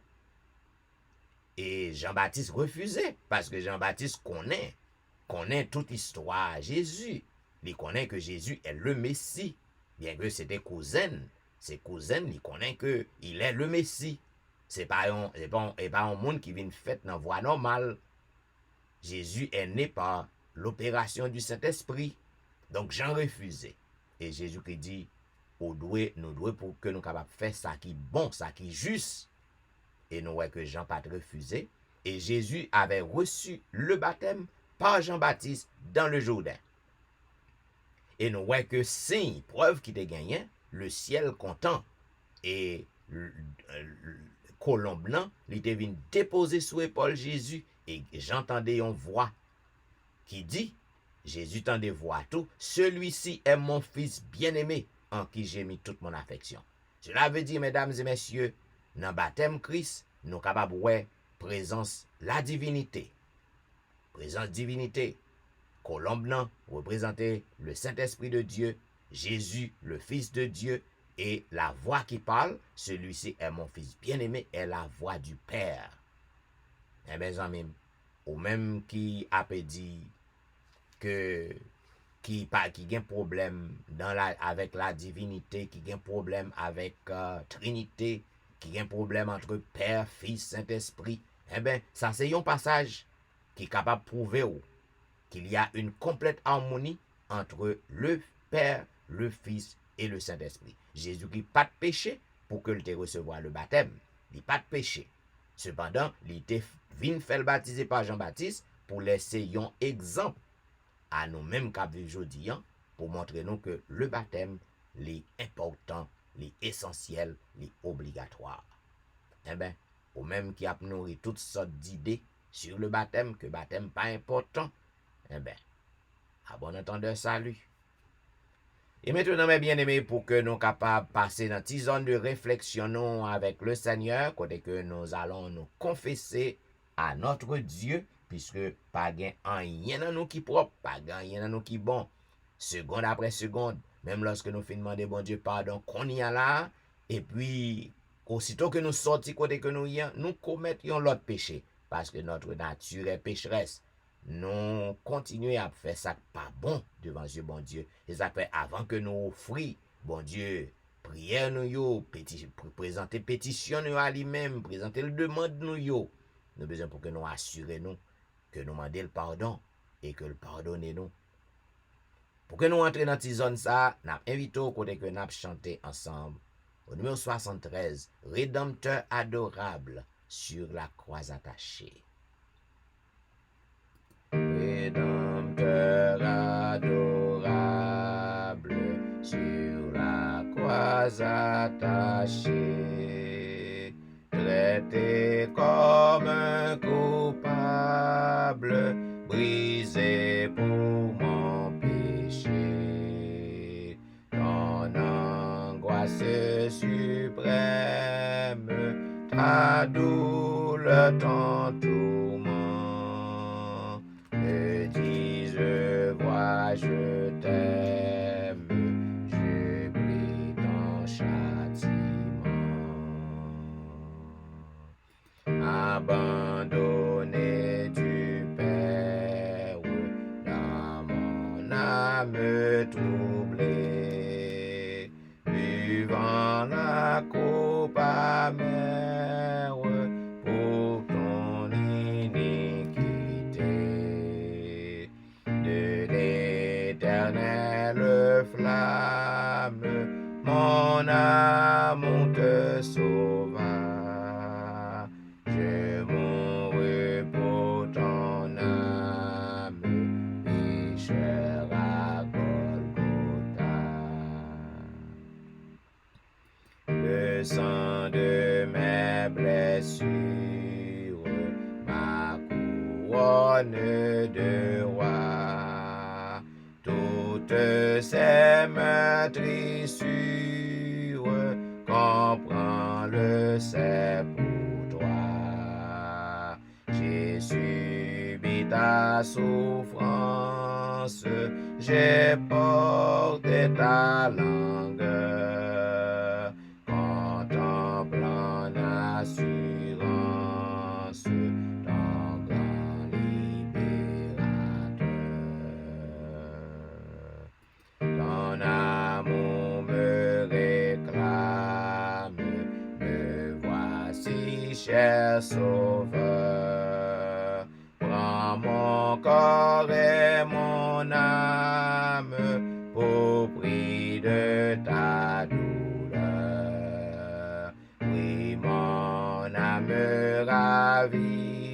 Et Jean-Baptiste refusait, parce que Jean-Baptiste connaît toute histoire à Jésus. Il connaît que Jésus est le Messie, bien que c'était cousin. Ses cousins, il connaît que il est le Messie. C'est pas un monde qui vient fait dans voie normale. Jésus est né par l'opération du Saint-Esprit. Donc Jean refusait. Et Jésus qui dit, nous devons pour que nous capables de faire ça qui est bon, ça qui est juste. Et nous voyons que Jean pas refusé. Et Jésus avait reçu le baptême par Jean-Baptiste dans le Jourdain. Et nous voyons que signe, preuve qui te gagnait, le ciel content. Et colombe blanc, il était venu déposer sous l'épaule Jésus. Et j'entendais une voix qui dit, Jésus tendait voix tout, celui-ci est mon fils bien-aimé, en qui j'ai mis toute mon affection. Cela veut dire, mesdames et messieurs, dans baptême Christ, nous sommes capables de voir présence la divinité. Présence divinité. Colombe nan représentait le Saint-Esprit de Dieu, Jésus, le Fils de Dieu, et la voix qui parle, celui-ci est mon fils bien-aimé, est la voix du Père. Eh bien, amis, ou même qui a dit que qui a un problème avec la divinité, qui a un problème avec Trinité, qui a un problème entre Père, Fils, Saint-Esprit, eh bien, ça c'est un passage qui est capable de prouver qu'il y a une complète harmonie entre le Père, le Fils et le Saint-Esprit. Jésus qui n'a pas de péché pour que le te recevoir le baptême. Il n'a pas de péché. Cependant, il était venu faire baptiser par Jean-Baptiste pour laisser un exemple à nous-mêmes qui vivons aujourd'hui pour montrer nous que le baptême est important, est essentiel, est obligatoire. Eh bien, au même qui a nourri toutes sortes d'idées sur le baptême, que le baptême n'est pas important, eh bien, à bon entendeur, salut. Et maintenant, mes bien-aimés, pour que nous capables de passer dans une zone de réflexion avec le Seigneur, côté que nous allons nous confesser à notre Dieu, puisque pas rien dans nous qui propre, pas rien dans nous qui bon. Seconde après seconde, même lorsque nous finissons demander bon Dieu pardon, qu'on y a là, et puis, aussitôt que nous sortons côté que nous y a, nous commettons l'autre péché, parce que notre nature est pécheresse. Nous continuons à faire ça pas bon devant Dieu, bon Dieu. Et ça fait avant que nous offrions, bon Dieu, prière nous yo, présenter pétition nous à lui-même, présenter le demande nous yo. Nous besoin pour que nous assurer que nous demandons le pardon et que le pardonne nous. Pour que nous entrions dans cette zone ça, nous invitons au côté que nous chanter ensemble. Au numéro 73, Rédempteur adorable sur la croix attachée. Rédempteur adorable sur la croix attachée, traité comme un coupable, brisé pour mon péché, ton angoisse suprême, ta douleur, ton tourment. Me dis, je vois, je t'aime, je prie ton châtiment. Abandonné du Père, dans mon âme troublée, buvant la coupe amère pour ton iniquité, de l'éternelle flamme, mon amour te sauva. Je mourrai pour ton âme, pécheur à Golgotha. Le sang de mes blessures, ma couronne de roi, toutes ces meurtrissures, comprends le c'est pour toi. J'ai subi ta souffrance, j'ai porté ta langueur, contemplant l'assurance, ton grand libérateur. Ton amour me réclame, me voici, cher sauveur. Prends mon corps et mon âme pour prix de ta douleur. Oui, mon âme ravive,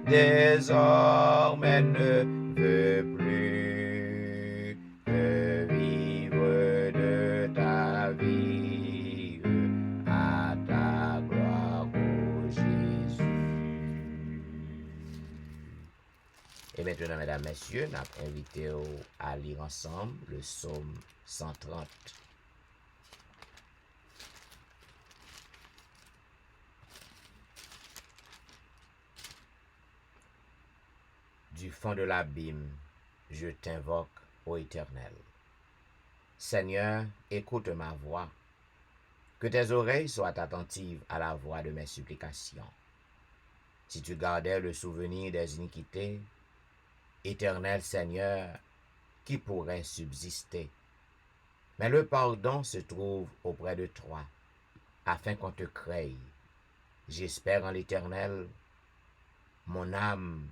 désormais ne veut plus que vivre de ta vie à ta gloire, ô Jésus. Et maintenant, maintenant, mesdames, messieurs, nous avons invité à lire ensemble le psaume 130. Du fond de l'abîme, je t'invoque, ô Éternel. Seigneur, écoute ma voix. Que tes oreilles soient attentives à la voix de mes supplications. Si tu gardais le souvenir des iniquités, Éternel Seigneur, qui pourrait subsister? Mais le pardon se trouve auprès de toi, afin qu'on te crée. J'espère en l'Éternel, mon âme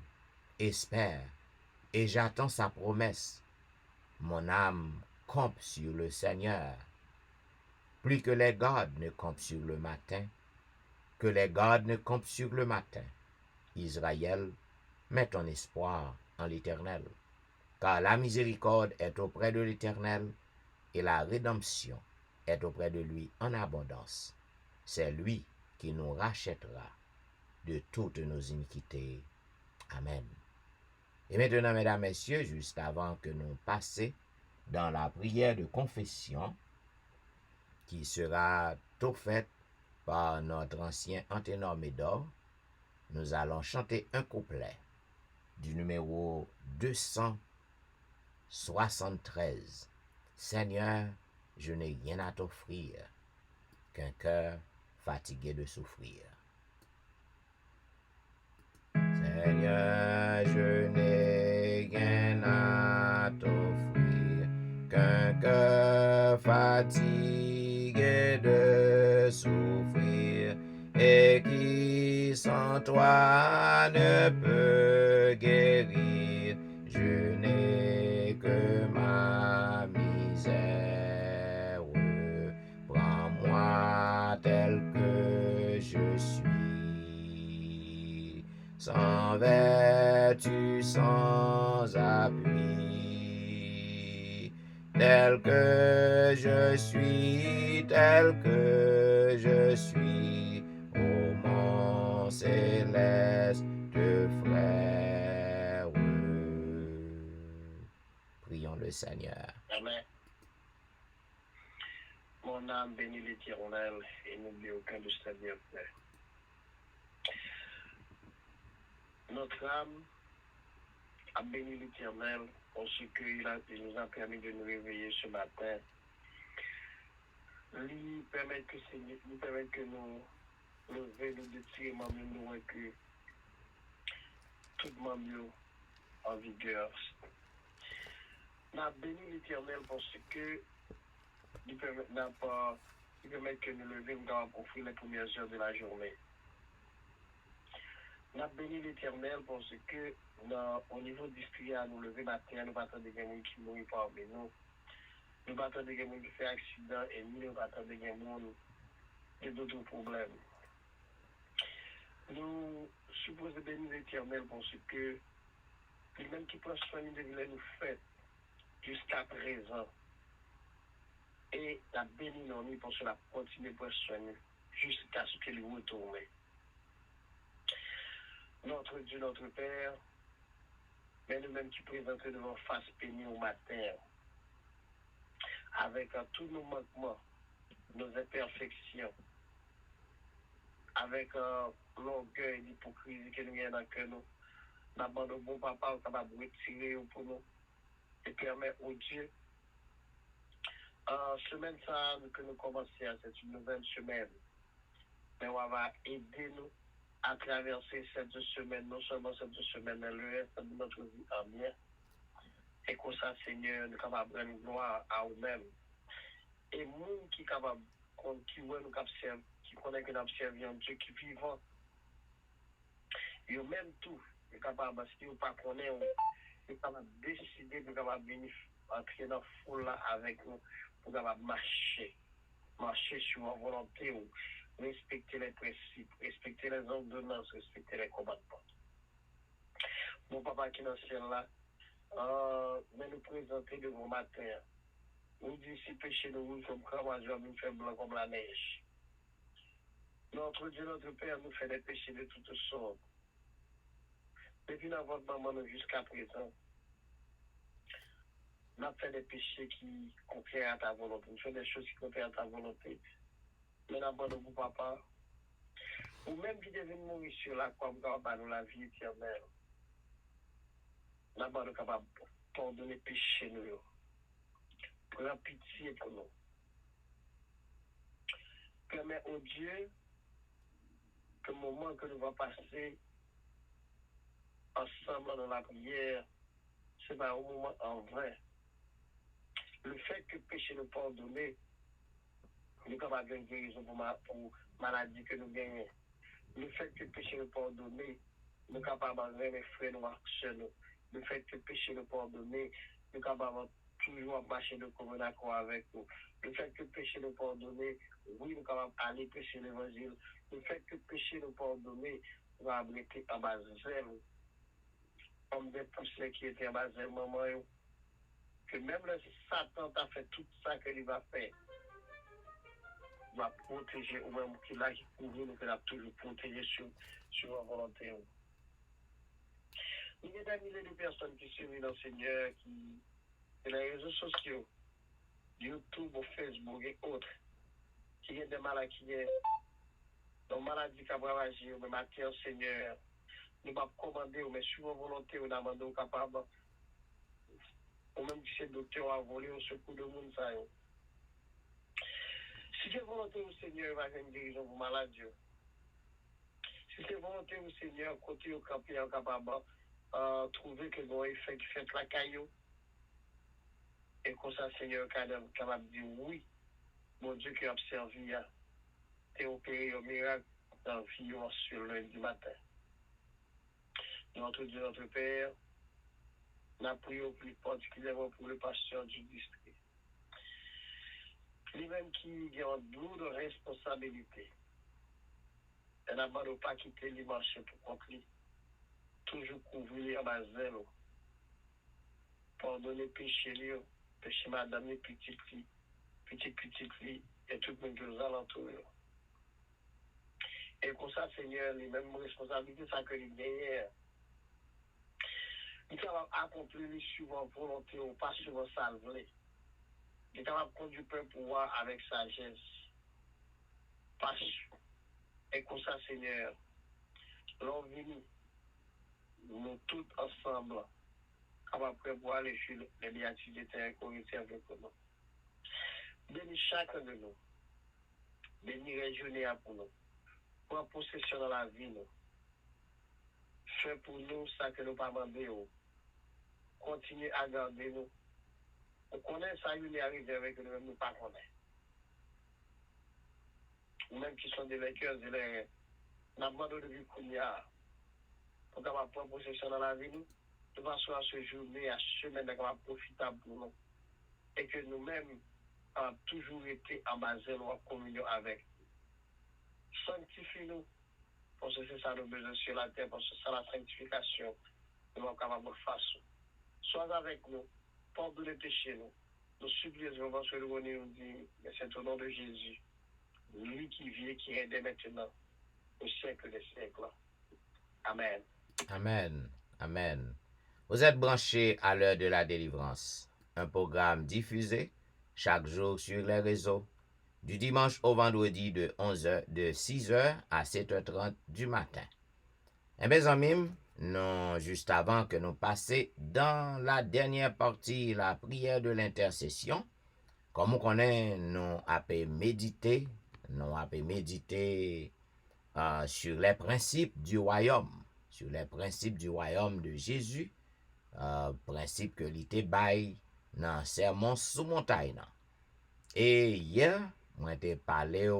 espère, et j'attends sa promesse. Mon âme campe sur le Seigneur. Plus que les gardes ne campent sur le matin, que les gardes ne campent sur le matin. Israël, mets ton espoir en l'Éternel, car la miséricorde est auprès de l'Éternel, et la rédemption est auprès de lui en abondance. C'est lui qui nous rachètera de toutes nos iniquités. Amen. Et maintenant, mesdames, messieurs, juste avant que nous passions dans la prière de confession, qui sera offerte par notre ancien Anténor Médor, nous allons chanter un couplet du numéro 273. Seigneur, je n'ai rien à t'offrir qu'un cœur fatigué de souffrir. Seigneur, je n'ai rien à t'offrir qu'un cœur fatigué de souffrir et qui sans toi ne peut guérir. Je n'ai que ma misère. Prends-moi tel que je suis, sans vertu, sans appui, tel que je suis, ô mon céleste frère. Prions le Seigneur. Amen. Mon âme bénit l'Éternel et n'oublie aucun de ses bienfaits. Notre âme a béni l'Éternel parce qu'il nous a permis de nous réveiller ce matin. Lui permet que nous lever, nous détirer, nous que tout membre en vigueur. Nous avons béni l'Éternel parce que il permet que nous levions pour offrir les premières heures de la journée. Nous avons béni l'Éternel parce que au niveau industriel, nous lever matin, nous battons des gens qui mourent parmi nous. Nous battons des gens qui font accident et nous battons des gens qui ont d'autres problèmes. Nous supposons bénir l'Éternel parce que lui-même qui prend soin de nous fait jusqu'à présent. Et la béni nous pour cela continuer pour soigner jusqu'à ce qu'il retourne. Notre Dieu, notre Père, mais nous-mêmes qui présentons devant face bénie au matin, avec tous nos manquements, nos imperfections, avec l'orgueil, l'hypocrisie que nous avons dans le cœur, nous avons de bon papa capable de retirer pour nous et permettre au Dieu. Semaine ça, que nous commençons, c'est une nouvelle semaine. Mais on va aider nous à traverser cette semaine, non seulement cette semaine, mais le reste de notre vie en bien. Et comme ça, Seigneur, nous sommes capables de rendre gloire à nous-mêmes. Et nous qui sommes capables, qui connaissent que nous observons un Dieu qui est vivant, ils ont même tout, ils sont capables, parce qu'ils ne pas connaissent, ils sont capables de décider, ils sont capables de venir entrer dans la foule avec nous, pour marcher sur la volonté, ou respecter les principes, respecter les ordonnances, respecter les commandements. Mon papa qui est dans le ciel là, mais nous présenter de vos matins. Nous dit si péché nous rouge comme cramoisi, nous fait blanc comme la neige. Notre Dieu, notre Père, nous fait des péchés de toutes sortes. Depuis dans votre maman jusqu'à présent, on a fait des péchés qui contraires à ta volonté. On fait des choses qui contraires à ta volonté. Mais d'abord, pour papa, ou même qui devait mourir sur la croix pour nous la vie éternelle. D'abord, nous sommes capables de pardonner péché nous. Prends pitié pour nous. Permets au Dieu que le moment que nous allons passer ensemble dans la prière, c'est pas un moment en vrai. Le fait que péché nous pardonner, nous sommes capables de guérison pour maladie que nous gagnons. Le fait que péché nous pardonner, nous sommes capables de les frères nous chez nous. Le fait que péché nous pardonner, nous sommes capables de toujours marcher de commun accord avec nous. Le fait que péché nous pardonner, oui, nous sommes capables d'aller prêcher l'évangile. Le fait que péché nous pardonner, nous allons arrêter en bas zèle. Comme des poussins qui étaient en bas zèle, maman, que même le Satan a fait tout ça qu'il va faire. Va protéger ou même qu'il a qui couvre nous, qu'il a toujours protégé sur la volonté. Il y a des milliers de personnes qui suivent le Seigneur, qui sur les réseaux sociaux, YouTube, Facebook et autres, qui ont des maladies, des maladies qui ont ravagé, mais matin, Seigneur, nous ne pouvons pas commander, mais sur la volonté, nous demandons capable, ou même si c'est docteur a volé au secours de monde, ça. Si c'est volonté au Seigneur, il va y avoir une guérison pour maladie. Si c'est volonté au Seigneur, côté au camp, il est capable de trouver que bon effet qui fait la caillou. Et comme ça, Seigneur, capable de dire oui, mon Dieu qui a servi et opéré un miracle dans la vie sur le lundi matin. Notre Dieu, notre Père, nous avons prié plus particulièrement pour le pasteur du district. Lui-même qui a une lourde responsabilité. Et n'a pas quitté les marchés pour contre lui. Toujours couvrir à zèle. Pardonner péché, péché madame, les petites filles, et tout le monde qui nous alentoure. Et comme ça, Seigneur, les mêmes responsabilités, ça que les gagnent. Il est capable d'accomplir les suivantes volontés, ou pas souvent salver. Il est capable de conduire le pouvoir avec sagesse. Passion. Et comme ça, Seigneur, l'envie, nous tous ensemble, capables de prévoir les béatitudes correctes avec nous. Bénis chacun de nous. Bénis régionner pour nous. Prends possession dans la vie, nous. Fais pour nous ça que nous pas demandé. Continue à garder nous. On connaît ça, il est arrivé avec nous, nous pas connaît. Ou même qui sont des vainqueurs, des lèvres. Nous avons demandé de vivre comme il y a. Pour qu'on prendre possession dans la vie, nous. De façon à ce journée, à ce semaine, qu'on va profitable pour nous. Et que nous-mêmes avons toujours été en base en communion avec. Sanctifie-nous. Parce que c'est ça nos besoins sur la terre, parce que c'est la sanctification. Nous sommes capables de faire. Sois avec nous, pardonne les péchés, nous. Nous supplions, parce que nous dit, mais c'est au nom de Jésus, lui qui vit et qui est dès maintenant, au siècle des siècles. Amen. Amen. Amen. Vous êtes branchés à l'heure de la délivrance. Un programme diffusé chaque jour sur les réseaux, du dimanche au vendredi de 6h à 7h30 du matin. Et mes amis, non, juste avant que nous passions dans la dernière partie, la prière de l'intercession, comme on connaît, nous avons médité, sur les principes du royaume, de Jésus, principe que l'été bail dans sermon sous montagne. Et hier, moi t'ai parlé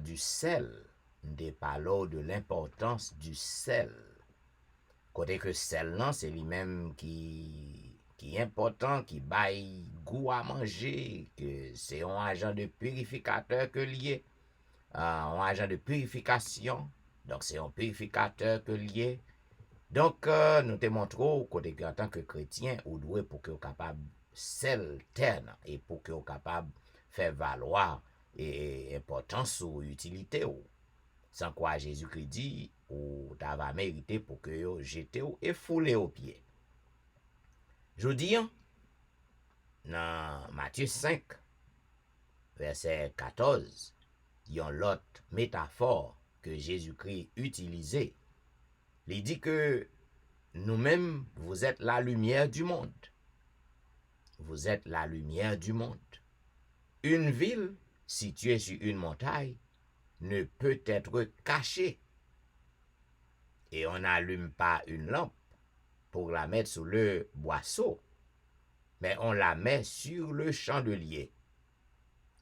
du sel, t'ai parlé de l'importance du sel. Côté que sel non, c'est lui-même qui est important, qui bail goût à manger, que c'est un agent de purificateur que lié, un agent de purification. Donc c'est un purificateur que lié. Donc nous te montrons côté que en tant que chrétien, ou doué pour que capable sel terne et pour que capable faire valoir et importance ou utilité ou. Sans quoi Jésus-Christ dit, ou t'ava mérité pour que yo jete ou et foulé au pied. Je dis, dans Matthieu 5, verset 14, yon l'autre métaphore que Jésus-Christ utilisait. Il dit que nous-mêmes, vous êtes la lumière du monde. Vous êtes la lumière du monde. Une ville située sur une montagne ne peut être cachée. Et on n'allume pas une lampe pour la mettre sous le boisseau, mais on la met sur le chandelier.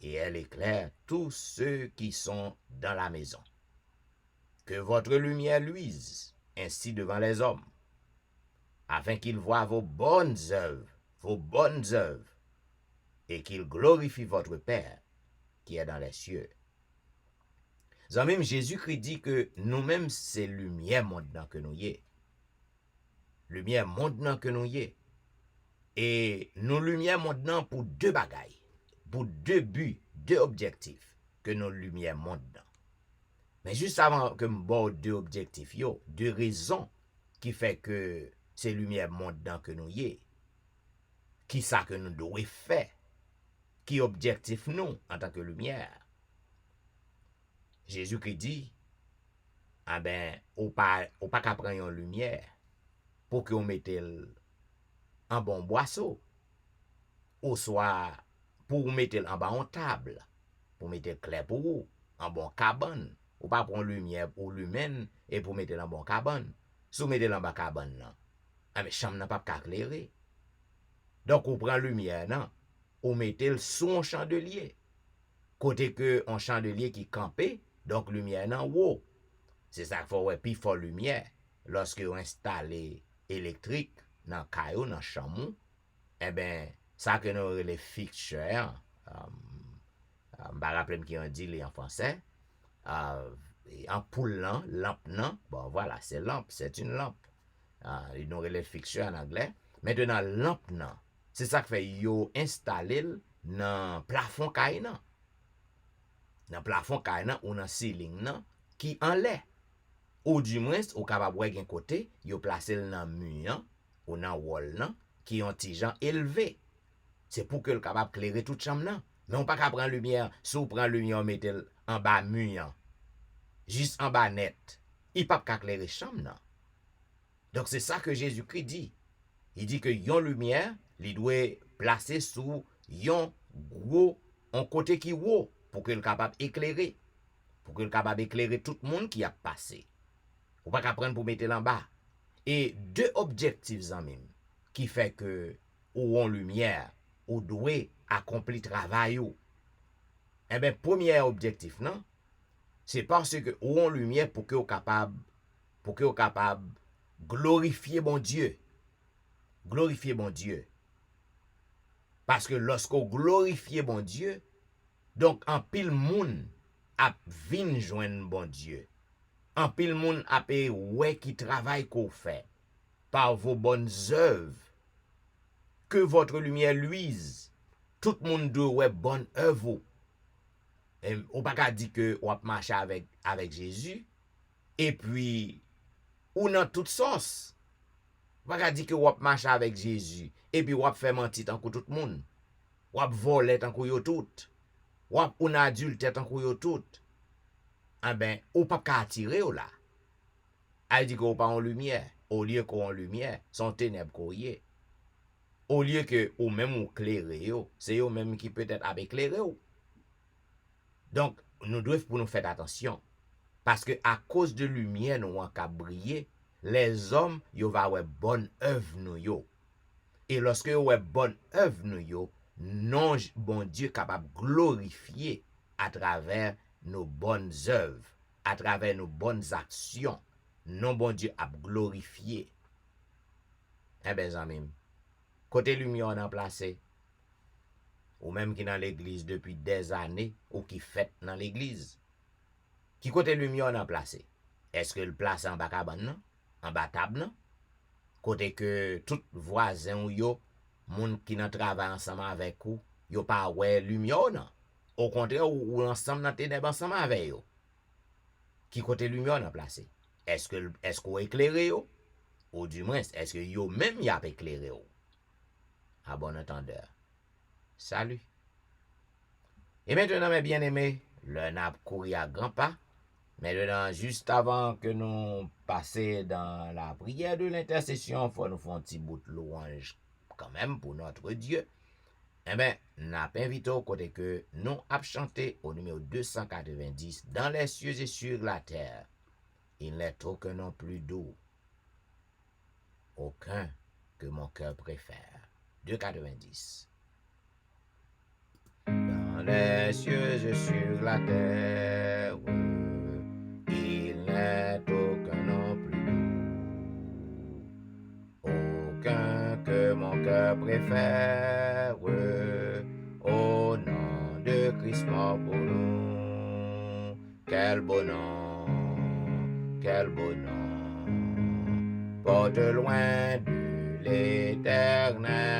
Et elle éclaire tous ceux qui sont dans la maison. Que votre lumière luise ainsi devant les hommes, afin qu'ils voient vos bonnes œuvres, et qu'ils glorifient votre Père qui est dans les cieux. Même Jésus-Christ dit que nous-mêmes, c'est lumière monde que nous y est. Lumière monde que nous y est. Et nous lumière monde pour deux bagailles, pour deux buts, deux objectifs que nos lumière monde. Mais juste avant que me deux objectifs, deux raisons qui fait que c'est lumière monde que nous y est. Qui ça que nous devons faire? Qui objectif nous en tant que lumière? Jésus-Christ dit, ah ben, ou pas qu'à prendre une lumière pour qu'on mette en bon boisseau, ou soit pour mettre en bas en table, pour mettre clair pour vous, en bon cabane, ou pas prendre lumière pour l'humaine et pour mettre en bon cabane. Si vous mettez en bas cabane, non, ah mais chambre n'a pas qu'à éclairer. Donc, on prend lumière, non, on mettez sous un chandelier. Côté que un chandelier qui campait, donc lumière non haut. C'est ça qu'il faut ouais, puis faut lumière. Lorsque vous installez électrique dans caillou, dans chambre, eh ben, ça que nous les fixeurs, je me rappelle qui on dit les en français, ampoule non, lampe non, bon voilà, c'est lampe, c'est une lampe. Ils nous les fixeurs en anglais. Maintenant, lampe non, c'est ça que fait yo installer dans plafond caillou non. Dans plafond caillou non ou dans ceiling non qui en l'air. Ou du moins, ou capable de un côté, yo placer dans mur ou dans wall nan qui ont ti jan élevé. C'est pour que le capable éclairer toute chambre nan. Mais on pas qu'à prendre lumière, si on prend lumière on mette en bas mur. Juste en bas net. Il pas qu'à éclairer chambre nan. Donc c'est ça que Jésus-Christ dit. Il dit que yon lumière, il doit placer sous yon gros en côté qui haut pour que le capable éclairer. Pour que le capable éclairer tout le monde qui a passé. Ou pas qu'à prendre pour mettre en bas. Et deux objectifs en même qui fait que ou en lumière ou doit accomplir travail ou. Eh bien, premier objectif non, c'est parce que ou en lumière pour que vous capable glorifier bon Dieu. Glorifier bon Dieu. Parce que lorsqu'on glorifie bon Dieu, donc en pile moun a vinn joindre bon Dieu. En pile moun a ouais qui travaille qu'on fait par vos bonnes œuvres. Que votre lumière luise. Tout le monde doit ouais bonne œuvre. On pas qu'à dire que on marche avec Jésus et puis ou dans toute sauce. On pas qu'à dire que on marche avec Jésus et puis on fait mentir tant que tout le monde. On voler tant que yo tout. On adulte tant que yo tout. Ah ben, ou pas qu'à attirer ou là. Elle dit qu'on pas en lumière. Au lieu qu'on en lumière, son ténèbres qu'on y est. Au lieu que ou même ou clairer, c'est eux même qui peut-être avec éclairer. Donc, nous devons pour nous faire attention. Parce que à cause de lumière, nous avons briller, les hommes, ils vont avoir bonne œuvre nous yo. Et lorsque vous avez bonne œuvre nous yo, non bon Dieu capable de glorifier à travers nos bonnes œuvres, à travers nos bonnes actions, non bon Dieu a glorifié. Eh bien, amis, côté lumière on a placé, ou même qui dans l'église depuis des années, ou qui fait dans l'église, qui côté lumière on a placé? Est-ce que le place en bas cabane, non? En bas table, non? Côté que tout voisin ou yo, moun qui nan travaille ensemble avec ou, yo pas ouais lumière non? Au contraire, ou ensemble dans ténèbres ensemble avec yo. qui côté lumière n'a placé? Est-ce qu'on éclairé yo? Ou du moins, est-ce que yo même y a éclairé yo? À bon entendeur. Salut. Et maintenant, mes bien-aimés, le nap courir à grands pas. Maintenant, juste avant que nous passions dans la prière de l'intercession, il faut nous faire un petit bout de louange quand même pour notre Dieu. Eh bien, nous avons invité au côté que nous avons chanté au numéro 290 dans les cieux et sur la terre. Il n'est aucun nom plus doux, aucun que mon cœur préfère. 290. Dans les cieux et sur la terre, il n'est aucun nom plus doux, aucun que mon cœur préfère, au nom de Christ mort pour nous. Quel beau nom, quel beau nom, porte loin de l'éternel.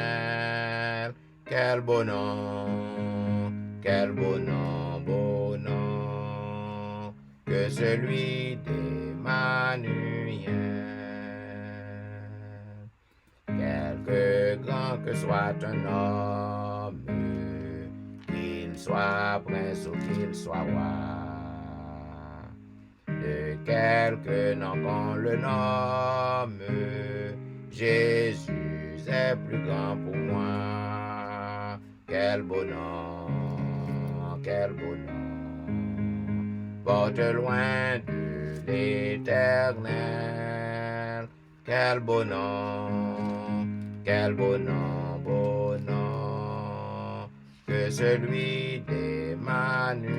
Quel beau nom, quel beau nom, que celui d'Emmanuel. Quelque grand que soit un homme, qu'il soit prince ou qu'il soit roi, de quelque nom qu'on le nomme, Jésus est plus grand pour moi. Quel beau nom, quel beau nom, porte loin de l'éternel. Quel beau nom, quel beau nom, que celui d'Emmanuel.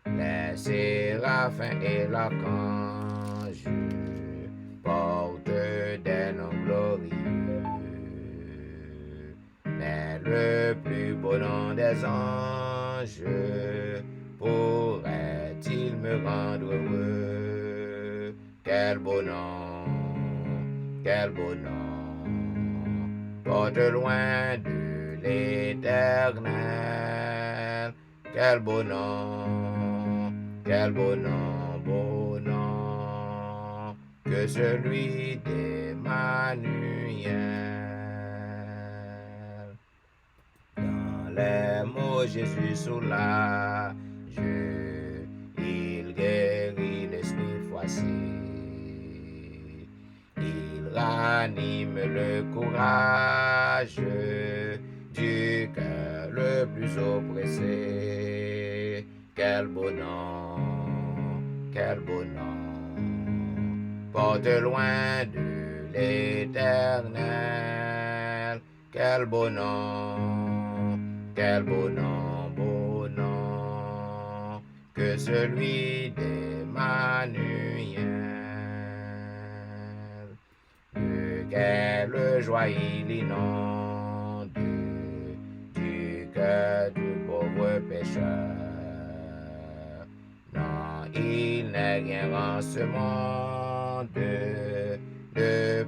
Les séraphins et l'archange portent des noms glorieux, mais le plus beau nom des anges pourrait-il me rendre heureux? Quel beau nom, quel beau nom, porte loin de l'éternel. Quel beau nom, quel beau nom, que celui d'Emmanuel. Dans les mots Jésus soulage, il guérit l'esprit froissé, il ranime le courage du cœur le plus oppressé. Quel beau nom, quel beau nom, porte loin de l'éternel. Quel beau nom, quel beau nom, que celui d'Emmanuel. De quelle joie il inonde du cœur du pauvre pécheur. Non, il n'est rien en ce monde de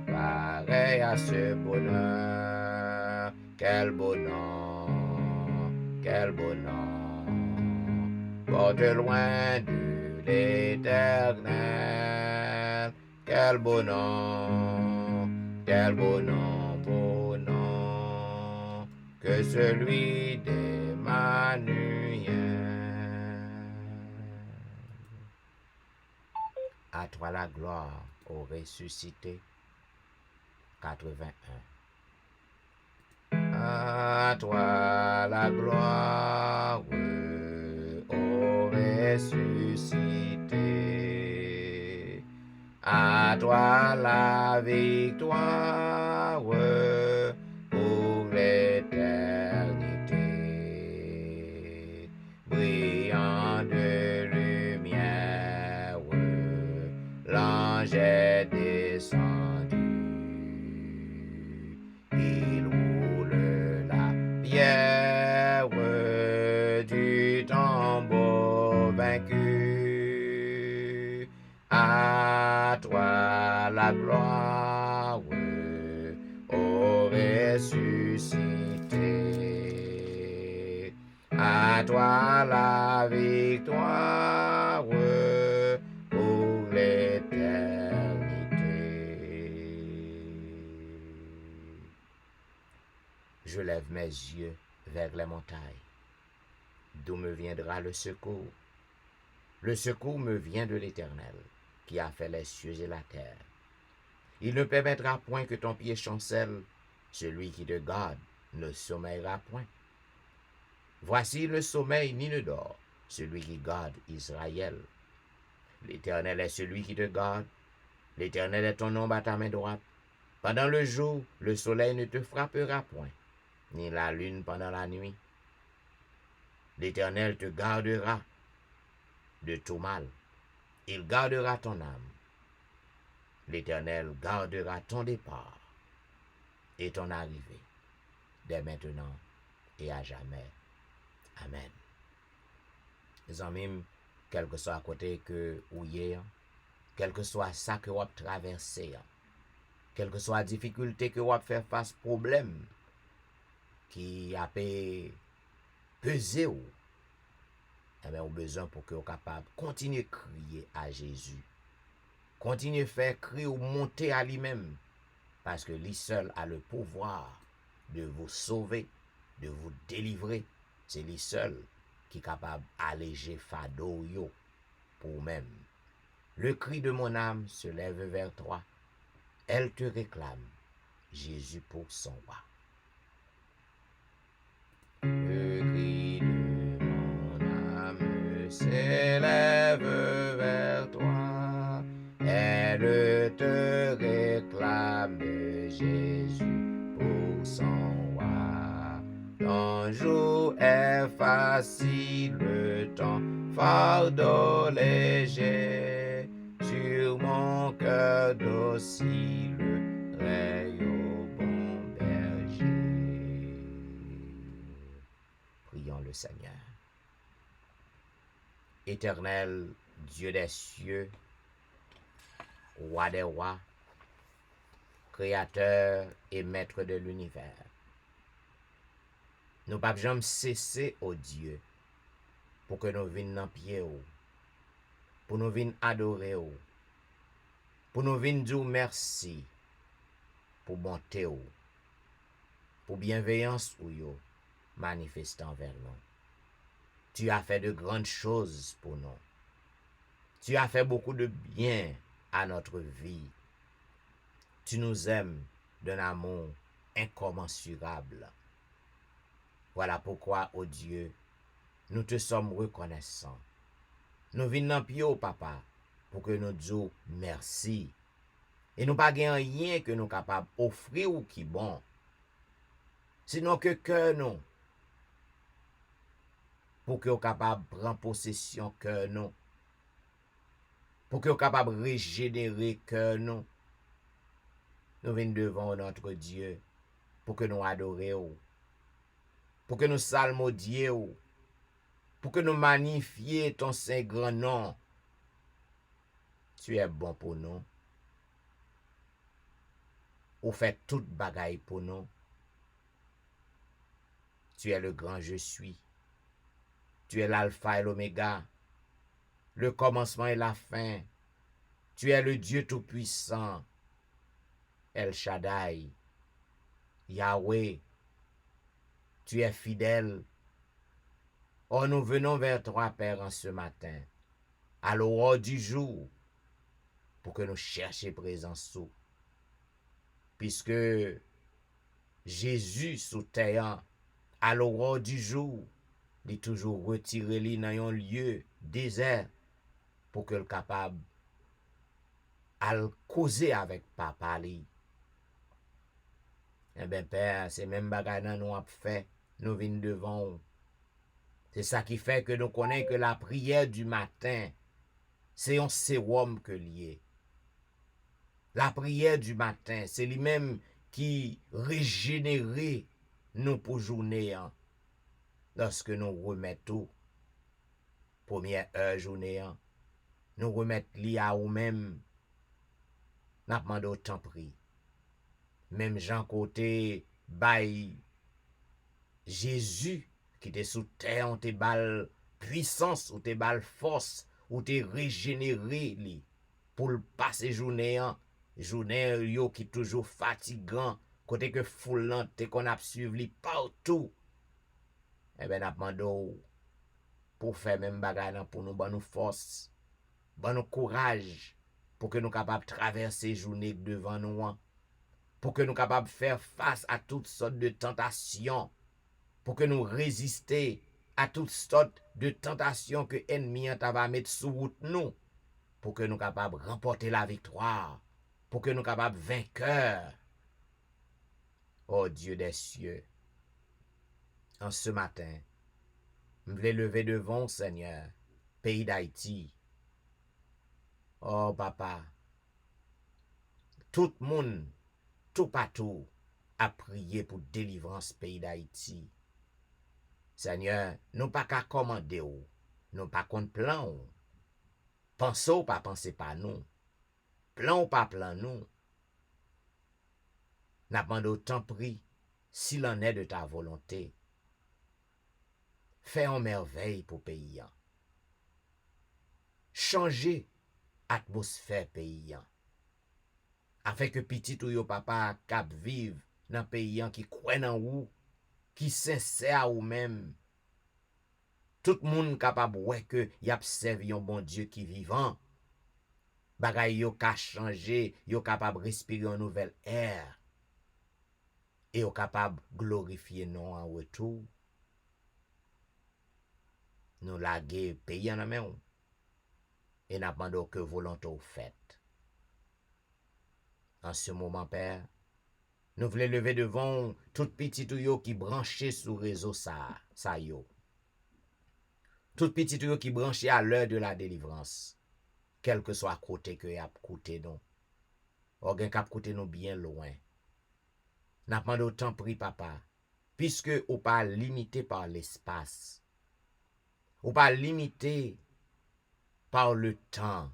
pareil à ce bonheur. Quel beau nom, quel beau nom, porte loin de l'éternel. Quel beau nom, quel beau nom, que celui d'Emmanuel. À toi la gloire, ô ressuscité. 81. À toi la gloire, ô ressuscité. À toi la victoire pour l'éternité. Brillant de lumière, l'ange est descendu. Il roule la pierre du tombeau vaincu. À toi la gloire, ô ressuscité. À À toi la victoire pour l'éternité. Je lève mes yeux vers les montagnes. D'où me viendra le secours? Le secours me vient de l'Éternel, qui a fait les cieux et la terre. Il ne permettra point que ton pied chancelle. Celui qui te garde ne sommeillera point. Voici, il ne sommeille ni ne dort, celui qui garde Israël. L'Éternel est celui qui te garde. L'Éternel est ton ombre à ta main droite. Pendant le jour, le soleil ne te frappera point, ni la lune pendant la nuit. L'Éternel te gardera de tout mal. Il gardera ton âme. L'Éternel gardera ton départ et ton arrivée, dès maintenant et à jamais. Amen. Les amis, quel que soit à côté que ou hier, quel que soit ça que vous avez traversé, quelle que soit la difficulté que vous avez fait face problème qui a pesé ou, eh bien, vous avez besoin pour que vous soyez capable de continuer à crier à Jésus. Continuez à faire crier ou monter à lui-même, parce que lui seul a le pouvoir de vous sauver, de vous délivrer. C'est lui seul qui est capable d'alléger fardeau yo pour vous-même. Le cri de mon âme se lève vers toi. Elle te réclame, Jésus pour son roi. Le cri de mon âme s'élève vers toi. Elle te réclame, Jésus pour son roi. Ton jour est facile, ton fardeau léger. Sur mon cœur docile, raye au bon berger. Prions le Seigneur. Éternel Dieu des cieux, roi des rois, créateur et maître de l'univers, nous ne pouvons jamais cesser, ô Dieu, pour que nous venions dans pied, pour nous venir adorer, pour nous venir dire merci, pour bonté, pour bienveillance ou yo manifestant envers nous. Tu as fait de grandes choses pour nous. Tu as fait beaucoup de bien à notre vie. Tu nous aimes d'un amour incommensurable. Voilà pourquoi, ô Dieu, nous te sommes reconnaissants. Nous venons dans pied, papa, pour que nous disions merci. Et nous pas rien que nous capables d'offrir ou qui bon. Sinon que cœur nous. Pour que nous capables de prendre possession cœur nous. Pour que nous capables de régénérer cœur nous. Nous venons devant notre Dieu pour que nous adorions, pour que nous salmodions, pour que nous magnifions ton saint grand nom. Tu es bon pour nous. Ou fait toute bagaille pour nous. Tu es le grand je suis. Tu es l'alpha et l'oméga, le commencement et la fin. Tu es le Dieu tout-puissant, El Shaddai, Yahweh. Tu es fidèle. Oh, nous venons vers toi, Père, en ce matin, à l'aurore du jour, pour que nous cherchions présence sous. Puisque Jésus, sous terre, à l'aurore du jour, il est toujours retiré li dans un lieu désert pour que le capable à causer avec papa li. Eh bien, Père, c'est même bagaille nous a fait, nous venons devant. C'est ça qui fait que nous connaissons que la prière du matin, c'est un sérum que lié. La prière du matin, c'est lui-même qui régénère nous pour journée. Lorsque nous remettons, première heure journée, nous remettons li à nous-mêmes, nous demandons autant prix. Même Jean côté, by Jésus qui te sous terre, on te bal puissance, ou te bal force, ou te régénérer li, pour le passer journée yo qui toujours fatigant, côté que foulant te qu'on a suivre li partout. Eh ben n'a demandé pour faire même bagay pour nous ban nous force, ban nous courage pour que nous capables traverser journée devant nous, pour que nous capables faire face à toutes sortes de tentations, pour que nous résister à toutes sortes de tentations que l'ennemi va mettre sous route nous, pour que nous capables remporter la victoire, pour que nous capables vainqueurs. Oh Dieu des cieux, en ce matin, je voulais lever devant Seigneur, pays d'Haïti. Oh papa, tout le monde, tout partout, a prié pour délivrance pays d'Haïti. Seigneur, nous pas qu'à commander ou, nous pas qu'on plan ou. Pensez ou pas pensez pas nous. Plan ou pas plan nous. N'a pas d'autant pris, s'il en est de ta volonté. Fais en merveille pour pays. Changer atmosphère pays. Afin que petit ou yo papa cap vive dans pays qui croit en ou, qui sincère ou même. Tout le monde capable ouais que y a servi un bon Dieu qui vivant. Bagay yo ka changer, yo capable respirer un nouvel air. Et yo capable glorifier non en retour. Nous laguer pays en main. Et n'a pas que volonté ou faite. En ce moment, Père, nous voulons lever devant tout petit ou yo qui branché sous réseau ça yo. Tout petit ou yo qui branché à l'heure de la délivrance. Quel que soit côté que y a côté nous. Ou gen k'ap côté nous bien loin. N'a pas d'autant pris papa, puisque ou pas limité par l'espace. Ou pas limité par le temps.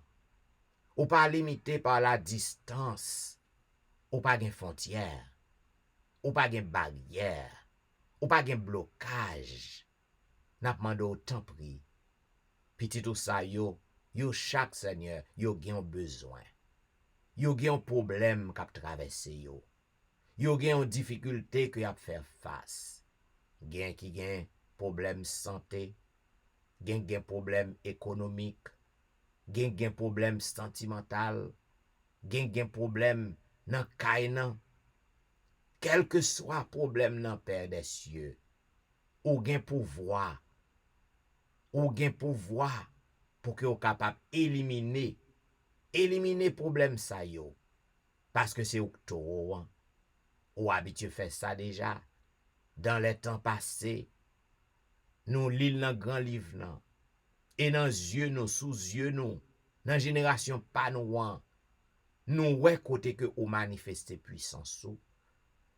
Ou pas limité par la distance. Ou pas gen frontière. Ou pas gen barrière. Ou pas gen blocage. N'a pas d'autant pris. Petit tout ça yo chaque Seigneur, yo gen besoin. Yo gen problème k'ap traverser yo. Yo gen difficulté que y a faire face. Gen qui gen problème santé, gen problème économique, gen problème sentimental, gen problème nan kay nan. Quel que soit problème nan Père des cieux, ou gen pouvoir pour que vous capable éliminer problème ça yo. Parce que c'est octobre, ou habitué faire ça déjà. Dans les temps passés, nous lisons dans grand livre nan, et dans yeux nous, sous yeux nous, dans génération pas nous ouais côté que ou manifester puissance ou.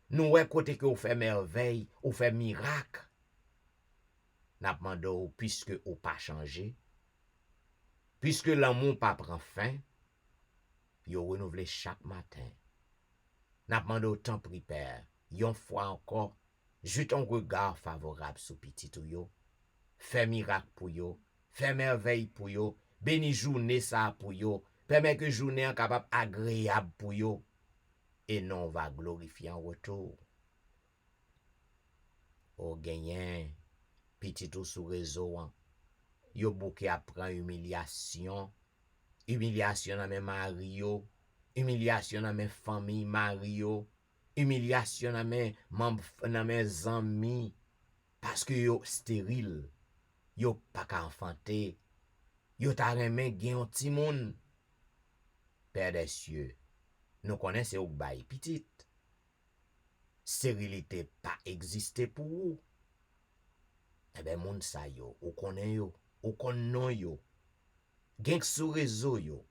Nous ouais côté que ou fait merveille, ou fait miracle. N'a demandé puisque ou pas changé, puisque l'amour pas prend fin, yo renouvelé chaque matin. N'a demandé autant pri Père, yon fois encore, jute un regard favorable sur petit ou yo, fait miracle pour yo, fait merveille pour yo, béni journée ça pour yo, permet que journée en capable agréable pour yo, et non va glorifier en retour. Au gagnant, petit ou sous réseau, yo bouke apprend humiliation dans mes mario, humiliation dans mes familles mario, humiliation dans mes membres, dans mes amis, parce que yo stérile, yo pas qu'à enfanter, yo ta remen gen yon ti moun. Père des cieux, nous connaissons ou bail petit. Stérilité pas existé pour vous. Eh ben moun sa yo, ou konnen yo, ou konnon yo. Gen sous réseau yo.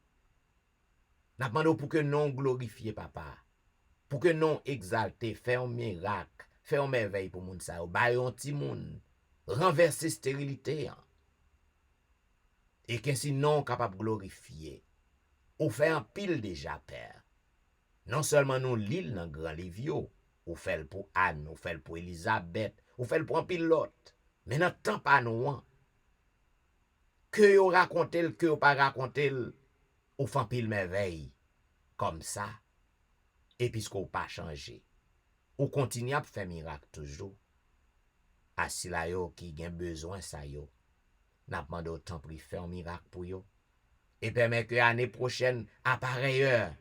N'a demandé pour que non glorifier papa. Pour que non exalté, faire un miracle, faire un merveille pour moun sa yo, ba yon ti moun, renverser stérilité. Et que si non capable glorifier, ou fait un pile déjà père. Non seulement nous l'île dans grand livre, ou fait pour Anne, ou fait pour Elisabeth, ou fait pour un pile l'autre. Mais nan tan pa nou an, que yo raconte que yo pas raconte ou fan pile merveille comme ça, et puisque ou pas changé, ou continue à faire miracle toujours. Asi la yo qui gen besoin ça yo, n'a demandé autant pour faire un miracle pour yo, et permet que l'année prochaine, à pareille heure,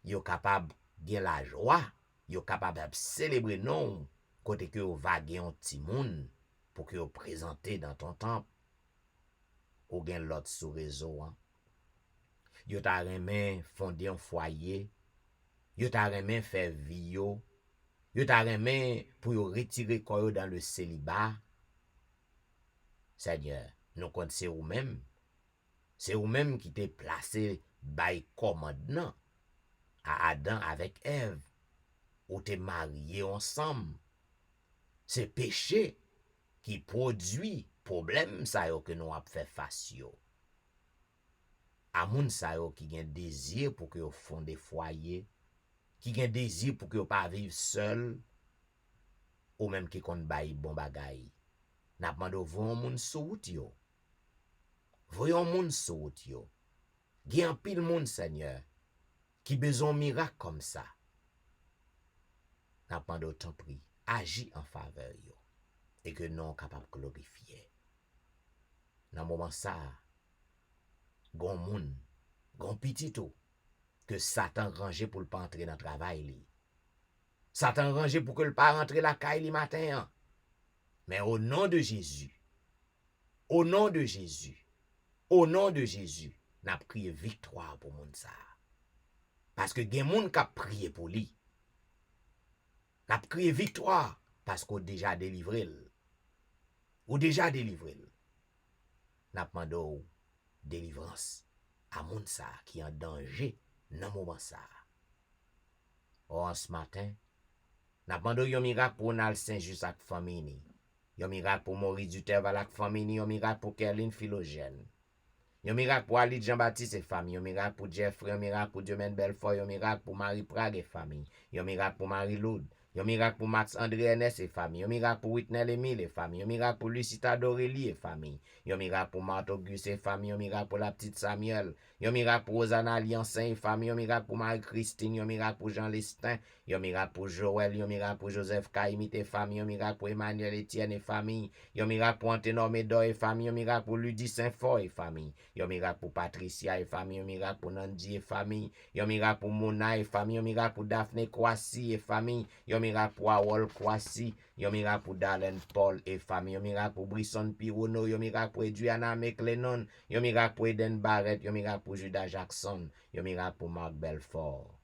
yo capable gen la joie, yo capable de célébrer non, côté que yo va gen un petit monde pour que yo présenter dans ton temple, ou gen l'autre sur réseau, hein. Yo ta remen fonder un foyer, yo ta remen faire vie yo ta remen pour yo retirer koyo dans le célibat. Seigneur, nous compte c'est ou même. C'est ou même qui t'est placé by commandement à Adam avec Ève, ou t'es marié ensemble. C'est péché qui produit problème ça yo que nous a fait face yo. A moun sa yo qui gen désir pour que yo fonde foyer, qui gen désir pour que yo pas vivre seul, ou même qui kon bay bon bagay. N'a demandé voyon moun sou route yo. Voyon moun sou route yo. Gen pile moun, Seigneur, qui besoin miracle comme ça. N'a demandé autant pris, agis en faveur yo, et que non capable glorifier. Dans moment ça, gon moun, gon petito, que Satan rangé pour le pas entrer dans le travail li. Satan rangé pour que le pas rentrer la caille li matin. Hein. Mais au nom de Jésus, au nom de Jésus, au nom de Jésus, n'a prié victoire pour moun ça. Parce que gen moun k'ap prié pour lui. N'a prié victoire parce qu'on déjà délivré. Ou déjà délivré. N'a demandé délivrance à moun sa qui en danger dans moment ça. En ce matin, n'a demandé yon miracle pour Nal Saint-Just ak famille ni. Yon miracle pour Maurice Duterval ak famille ni, yon miracle pour Kerline Philogène. Yon miracle pour Ali Jean-Baptiste et famille, yon miracle pour Jeffrey, yon miracle pour Demaine Belfort, yon miracle pour Marie Prague et famille, yon miracle pour Marie Loud, yon miracle pour Max André Ernest et famille, yon miracle pour Whitney Emile et famille, yon miracle pour Lucita Dorélie et famille, yon miracle pour Marthe Auguste et famille, yon miracle pour la petite Samuel, yon miracle pour Rosanna Liancin et famille, yon miracle pour Marie-Christine, yon miracle pour Jean Lestin, yon miracle pour Joël, yon miracle pour Joseph Kaimit et famille, yon miracle pour Emmanuel Etienne et famille, yon miracle pour Anténor Médor et famille, yon miracle pour Ludie Saint-Fort et famille, yon miracle pour Patricia et famille, yon miracle pour Nandi et famille, yon miracle pour Mona et famille, yon miracle pour Daphné Kwasi et famille, yon miracle pour Awol Kwasi, yon miracle pour Darlene Paul et famille, yon miracle pour Brisson Pirono, yon miracle pour Edwiana McLennan, yon miracle pour Eden Barrett, yon miracle pour Judas Jackson, yon miracle pour Marc Belfort.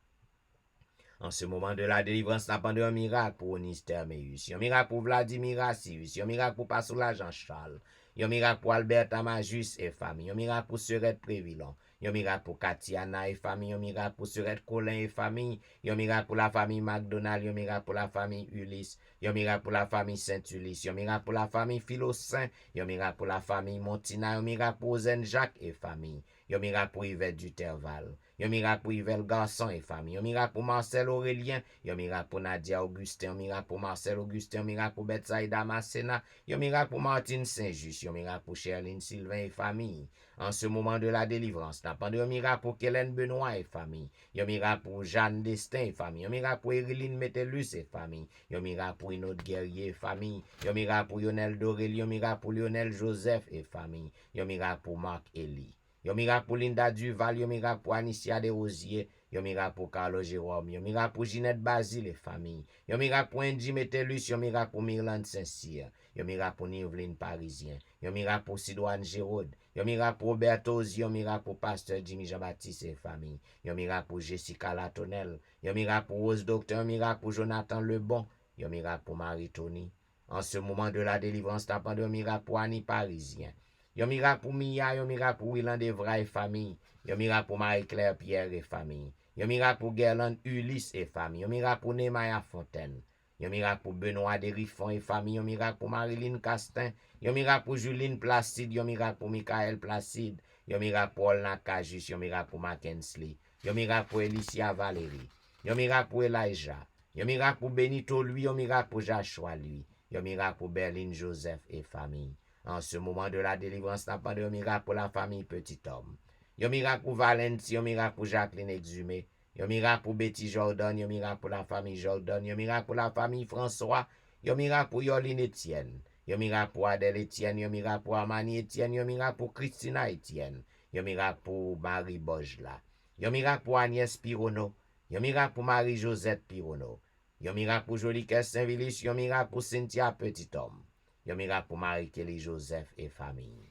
En ce moment de la délivrance, n'a pas un miracle pour Onis Termeus, un miracle pour Vladimir Assius, un miracle pour Pasoula Jean-Charles, un miracle pour Albert Amajus et famille, un miracle pour Surette Prévilon, un miracle pour Katiana et famille, un miracle pour Surette Colin et famille, un miracle pour la famille McDonald, un miracle pour la famille Ulysse, un miracle pour la famille Saint-Ulysse, un miracle pour la famille Philosaint, un miracle pour la famille Montina, un miracle pour Zen Jacques et famille, un miracle pour Yvette Duterval. Yon miracle pour Yvel Garçon et famille. Yon miracle pour Marcel Aurélien. Yon miracle pour Nadia Augustin. Yon miracle pour Marcel Augustin. Yon miracle pour Betsaïda Masséna. Yon miracle pour Martine Saint-Just. Yon miracle pour Cherline Sylvain et famille. En ce moment de la délivrance, n'a pas de miracle pour Kellen Benoît et famille. Yon miracle pour Jeanne Destin et famille. Yon miracle pour Ereline Metellus et famille. Yon miracle pour Inode Guerrier et famille. Yon miracle pour Lionel Dorel. Yon miracle pour Lionel Joseph et famille. Yon miracle pour Marc Elie. Yon miracle pour Linda Duval, yon miracle pour Anicia Desrosiers, yon miracle pour Carlo Jérôme, yon miracle pour Ginette Basile et famille, yon miracle pour Angie Metellus, yon miracle pour Myrlande Saint-Cyr, yon miracle pour Niveline Parisien, yon miracle pour Sidoine Géraude, yon miracle pour Roberto Ozi, yon miracle pour Pasteur Jimmy Jean-Baptiste et famille, yon miracle pour Jessica Latonel, yon miracle pour Rose Docteur, yon miracle pour Jonathan Lebon, yon miracle pour Marie-Tony. En ce moment de la délivrance, t'as pas de miracle pour Annie Parisien. Yon miracle pour Mia, yon miracle pour Willan Devra et famille. Yon miracle pour Marie-Claire Pierre et famille. Yon miracle pour Gerland Ulysse et famille. Yon miracle pour Nemaya Fontaine. Yon miracle pour Benoît Derifon et famille. Yon miracle pour Marilyn Castin. Yon miracle pour Juline Placide. Yon miracle pour Michael Placide. Yon miracle pour Olna Kajus. Yon miracle pour Mackensley. Yon miracle pour Elicia Valérie. Yon miracle pour Elijah. Yon miracle pour Benito lui. Yon miracle pour Joshua lui. Yon miracle pour Berlin Joseph et famille. En ce moment de la délivrance, n'a pas de miracle pour la famille Petit Homme. Yon miracle pour Valentin, yon miracle pour Jacqueline Exhumé. Yon miracle pour Betty Jordan, yon miracle pour la famille Jordan. Yon miracle pour la famille François. Yon miracle pour Yoline Etienne. Yon miracle pour Adèle Etienne. Yon miracle pour Amani Etienne. Yon miracle pour Christina Etienne. Yon miracle pour Marie Bojla. Yon miracle pour Agnès Pirono. Yon miracle pour Marie-Josette Pirono. Yon miracle pour Jolique Saint-Villis. Yon miracle pour Cynthia Petit Homme. Yon miracle pour Marie-Kelly Joseph et famille.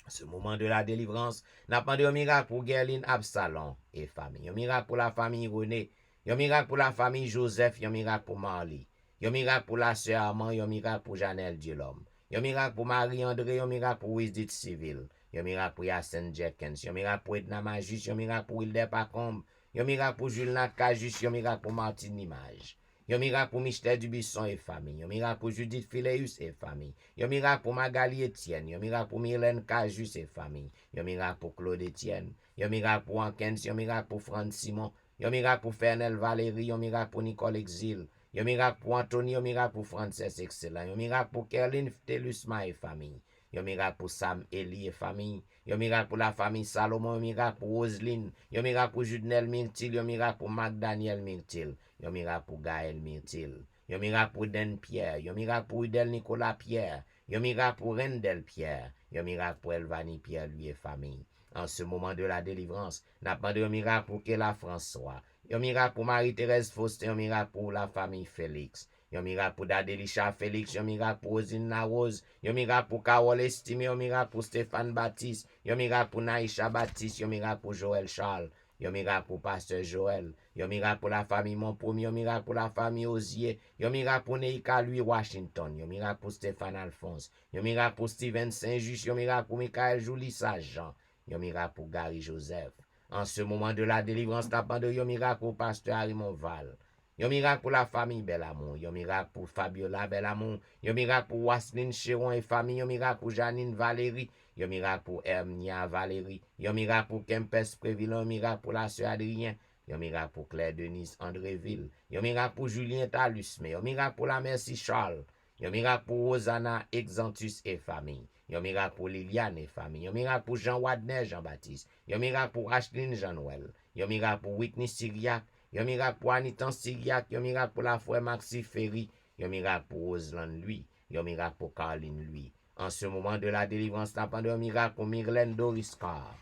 Ce moment de la délivrance, n'a pas de miracle pour Gerline Absalom et famille. Un miracle pour la famille René. Un miracle pour la famille Joseph. Un miracle pour Marley. Un miracle pour la sœur Armand. Un miracle pour Janelle Diolom. Un miracle pour Marie-André. Un miracle pour Wisdit Civil. Un miracle pour Yassen Jenkins. Un miracle pour Edna Majus. Un miracle pour Wilder Pacombe. Un miracle pour Jules Nat Cajus. Un miracle pour Martine Nimage. Yon miracle pour Michel Dubisson et famille. Yon miracle pour Judith Phileus et famille. Yon miracle pour Magali Etienne. Yon miracle pour Mylène Cajus et famille. Yon miracle pour Claude Etienne. Yon miracle pour Ankens. Yon miracle pour Franck Simon. Yon miracle pour Fernel Valérie. Yon miracle pour Nicole Exil. Yon miracle pour Anthony. Yon miracle pour Frances Excellent. Yon miracle pour Kerlin Telusma et famille. Yon miracle pour Sam Eli et famille. Yon miracle pour la famille Salomon. Yon miracle pour Roselyne. Yon miracle pour Judnel Myrtil. Yon miracle pour Magdaniel Myrtil. Yon miracle pour Gaël Myrtil. Yon miracle pour Den Pierre. Yon miracle pour Udel Nicolas Pierre. Yon miracle pour Rendel Pierre. Yon miracle pour Elvani Pierre, lui et famille. En ce moment de la délivrance, n'a pas de miracle pour Kela François. Yon miracle pour Marie-Thérèse Faustin. Yon miracle pour la famille Félix. Yon miracle pour Dadelisha Félix. Yon miracle pour Rosine Narose. Yon miracle pour Carole Estimé. Yon miracle pour Stéphane Baptiste. Yon miracle pour Naïcha Baptiste. Yon miracle pour Joël Charles. Yon miracle pour Pasteur Joël. Yon miracle pour la famille Montpomme. Yon miracle pour la famille Osier. Yon miracle pour Neika Louis Washington. Yon miracle pour Stéphane Alphonse. Yon miracle pour Steven Saint-Just. Yon miracle pour Michael Julie Saint-Jean. Yon miracle pour Gary Joseph. En ce moment de la délivrance, tapant de yon miracle pour Pasteur Arimon Val. Yon miracle pour la famille Belamont. Yon miracle pour Fabiola Belamont. Yon miracle pour Wasseline Chéron et famille. Yon miracle pour Janine Valérie. Yon miracle pour Hermia Valérie. Yon miracle pour Kempes Préville. Yon miracle pour la sœur Adrien. Yon miracle pour Claire Denise Andréville. Yon miracle pour Julien Talusme. Yon miracle pour la Merci Charles. Yon miracle pour Rosanna Exantus et famille. Yon miracle pour Liliane et famille. Yon miracle pour Jean Wadner Jean-Baptiste. Yon miracle pour Ashlyn Jean-Noël. Yon miracle pour Whitney Syriac. Yon miracle pour Anitan Syriac. Yon miracle pour la frère Maxi Ferry. Yon miracle pour Roselaine lui. Yon miracle pour Caroline lui. En ce moment de la délivrance, n'a pas de miracle pour Myrlène Doris Carr.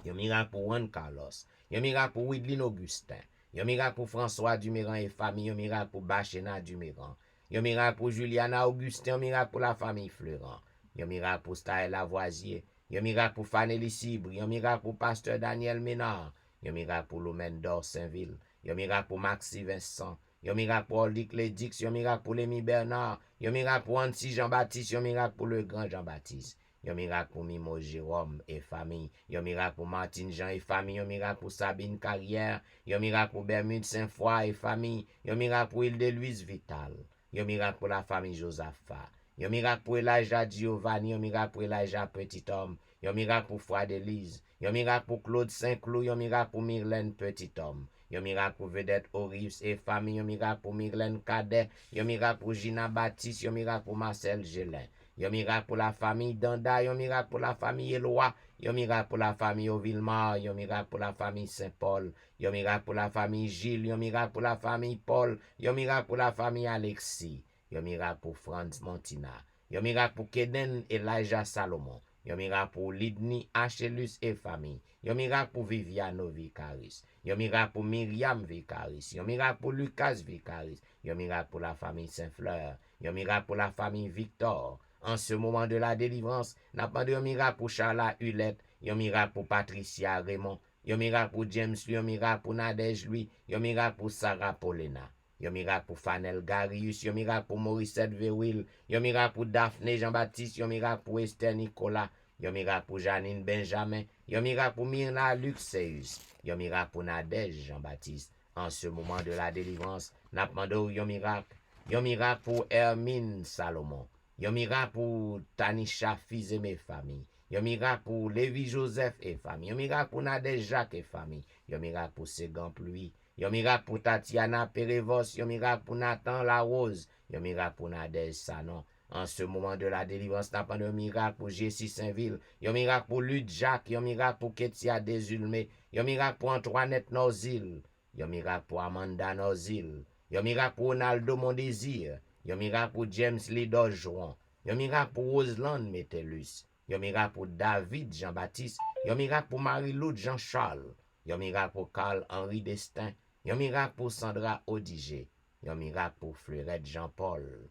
Yon miracle pour Juan Carlos. Yon miracle pour Widlin Augustin. Yon miracle pour François Duméran et famille. Yon miracle pour Bachena Duméran. Yon miracle pour Juliana Augustin. Yon miracle pour la famille Florent. Yon miracle pour Staël Lavoisier. Yon miracle pour Fanelli Cibre. Yon miracle pour Pasteur Daniel Ménard. Yon miracle pour Lomène d'Or Saint-Ville. Yon miracle pour Maxi Vincent. Yon miracle pour Oldic Lédix. Yon miracle pour Lémi Bernard. Yon miracle pour Annecy Jean-Baptiste. Yon miracle pour le grand Jean-Baptiste. Yon miracle pour Mimo Jérôme et famille. Yon miracle pour Martine Jean et famille. Yon miracle pour Sabine Carrière. Yon miracle pour Bermude Saint-Foy et famille. Yon miracle pour Hilde-Louise Vital. Yon miracle pour la famille Josaphat. Yon miracle pour Elijah Giovanni. Yon miracle pour Elijah Petit Homme. Yon miracle pour Froide Élise. Yon miracle pour Claude Saint-Cloud. Yon miracle pour Myrlène Petit Homme. Yon miracle pour Vedette Orius et famille. Yon miracle pour Myrlène Cadet. Yon miracle pour Gina Baptiste. Yon miracle pour Marcel Gélin. Yon miracle pour la famille Danda. Yon miracle pour la famille Eloi. Yon miracle pour la famille Ovillemar. Yon miracle pour la famille Saint-Paul. Yon miracle pour la famille Gilles. Yon miracle pour la famille Paul. Yon miracle pour la famille Alexis. Yon miracle pour Franz Montina. Yon miracle pour Keden Elijah Salomon. Yon miracle pour Lidni Achelus et famille. Yon miracle pour Viviano Vicaris. Yon miracle pour Myriam Vicaris. Yon miracle pour Lucas Vicaris. Yon miracle pour la famille Saint-Fleur. Yon miracle pour la famille Victor. En ce moment de la délivrance, n'a pas de miracle pour Charla Hulette. Yon miracle pour Patricia Raymond. Yon miracle pour James lui. Yon miracle pour Nadège lui. Yon miracle pour Sarah Paulina. Yon miracle pour Fanel Garius. Yon miracle pour Morissette Verwil. Yon miracle pour Daphné Jean-Baptiste. Yon miracle pour Esther Nicolas. Yon miracle pour Janine Benjamin. Yon miracle pour Myrna Luxeus. Yon miracle pour Nadège Jean-Baptiste. En ce moment de la délivrance, n'a pas de yon miracle. Yon miracle pour Hermine Salomon. Yon miracle pour Tanisha fils et mes familles. Yon miracle pour Lévi Joseph et famille. Yon miracle pour Nadège Jacques et famille. Yon miracle pour Ségan Pluie. Yon miracle pour Tatiana Perevos. Yon miracle pour Nathan Larose. Yon miracle pour Nadège Sanon. En ce moment de la délivrance, n'a pas de miracle pour Jessie Saint-Ville. Yon miracle pour Luc Jacques. Yon miracle pour Ketia Desulmé. Yon miracle pour Antoinette Norzil. Yon miracle pour Amanda Norzil. Yon miracle pour Ronaldo Mondésir. Yon miracle pour James Lidor Jouan. Yon miracle pour Roseland Metellus. Yon miracle pour David Jean-Baptiste. Yon miracle pour Marie-Lou Jean-Charles. Yon miracle pour Carl-Henri Destin. Yon miracle pour Sandra Odigé. Yon miracle pour Fleurette Jean-Paul.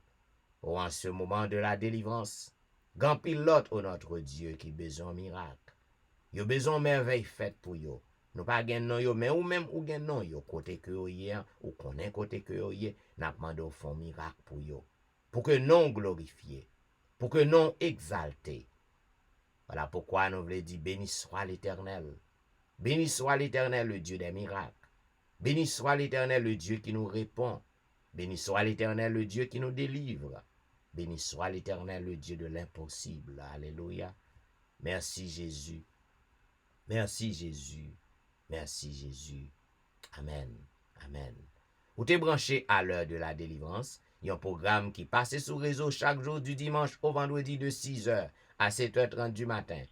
Oh, en ce moment de la délivrance, grand pilote au notre Dieu qui besoin miracle. Yo besoin merveille faite pour yo. Nous pas gen non yo, mais ou même ou gen non yo côté que yo yé, ou connaît côté que yo yé, n'a demandé au fond miracle pour yo. Pour que non glorifié, pour que non exalté. Voilà pourquoi nous voulons dire béni soit l'Éternel. Béni soit l'Éternel, le Dieu des miracles. Béni soit l'Éternel, le Dieu qui nous répond. Béni soit l'Éternel, le Dieu qui nous délivre. Béni soit l'Éternel, le Dieu de l'impossible. Alléluia. Merci Jésus. Merci Jésus. Merci Jésus. Amen. Amen. Vous êtes branché à l'heure de la délivrance. Il y a un programme qui passe sur le réseau chaque jour du dimanche au vendredi de 6h à 7h30 du matin.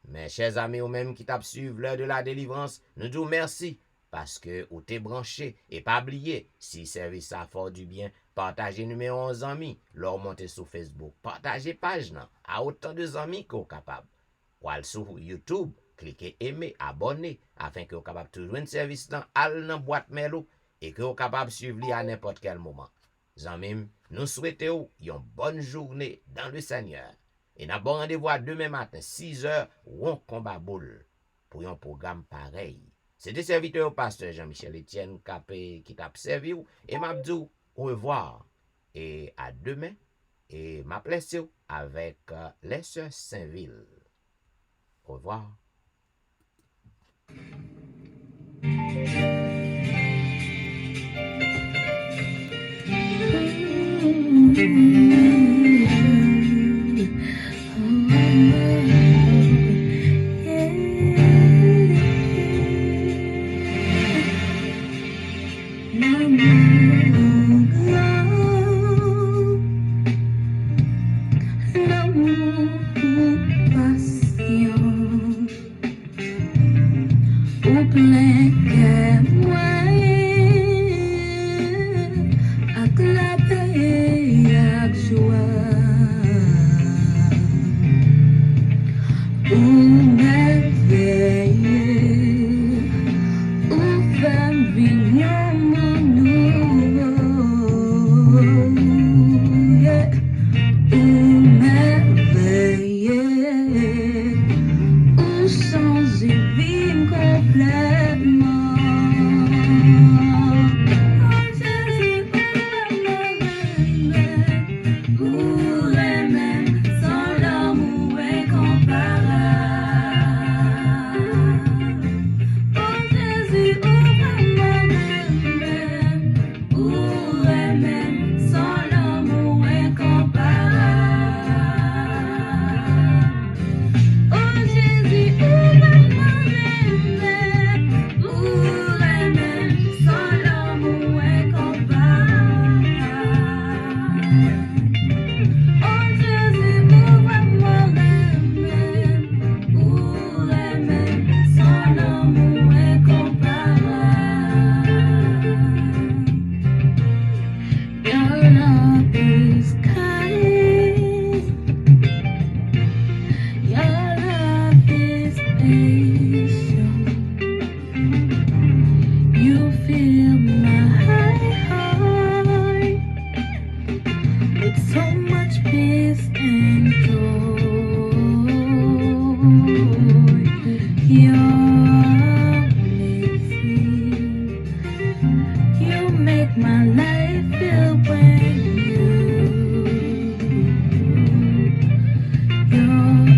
Mes chers amis ou même qui tapent suivre l'heure de la délivrance, nous disons merci parce que vous êtes branché et pas oublier si service ça fort du bien, partagez numéro 11 amis, leur montez sur Facebook, partagez page nan, à autant de amis que vous capable. Ou aller sur YouTube, cliquez aimer, abonner afin que vous capable toujours un service dans al dans boîte mail et que vous capable suivre li à n'importe quel moment. Zanmim, nous souhaitons une bonne journée dans le Seigneur. Et n'a bon rendez-vous à demain matin, 6h, ou on combat boule pour un programme pareil. C'était serviteur au pasteur Jean-Michel Etienne qui t'a servi et m'a dit au revoir. Et à demain, et m'a placé avec les sœurs Saint-Ville. Au revoir. You're amazing.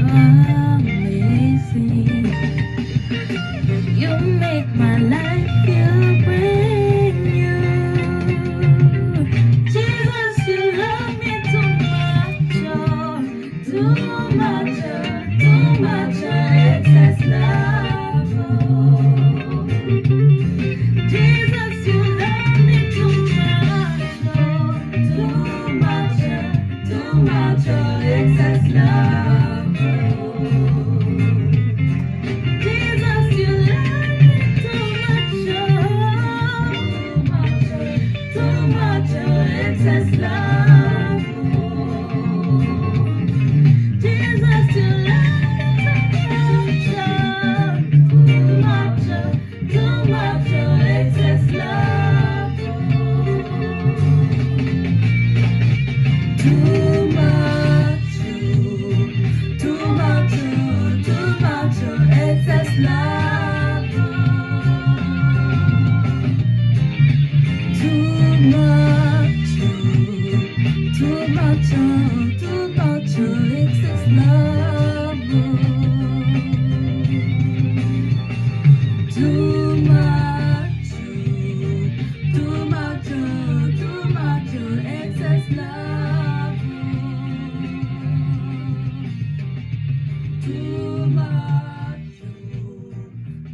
Too macho,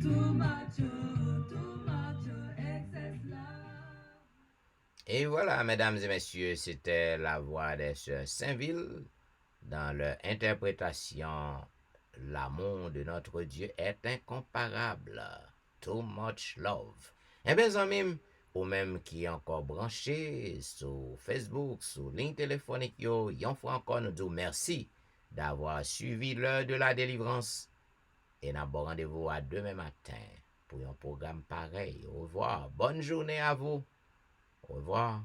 too macho, too macho, excess love. Et voilà, mesdames et messieurs, c'était la voix des sœurs Saint-Ville dans leur interprétation L'amour de notre Dieu est incomparable. Too much love. Eh bien, amis, ou même qui est encore branché sur Facebook, sur ligne téléphonique, yon fois encore nous disons merci d'avoir suivi l'heure de la délivrance. Et nous avons rendez-vous à demain matin pour un programme pareil. Au revoir. Bonne journée à vous. Au revoir.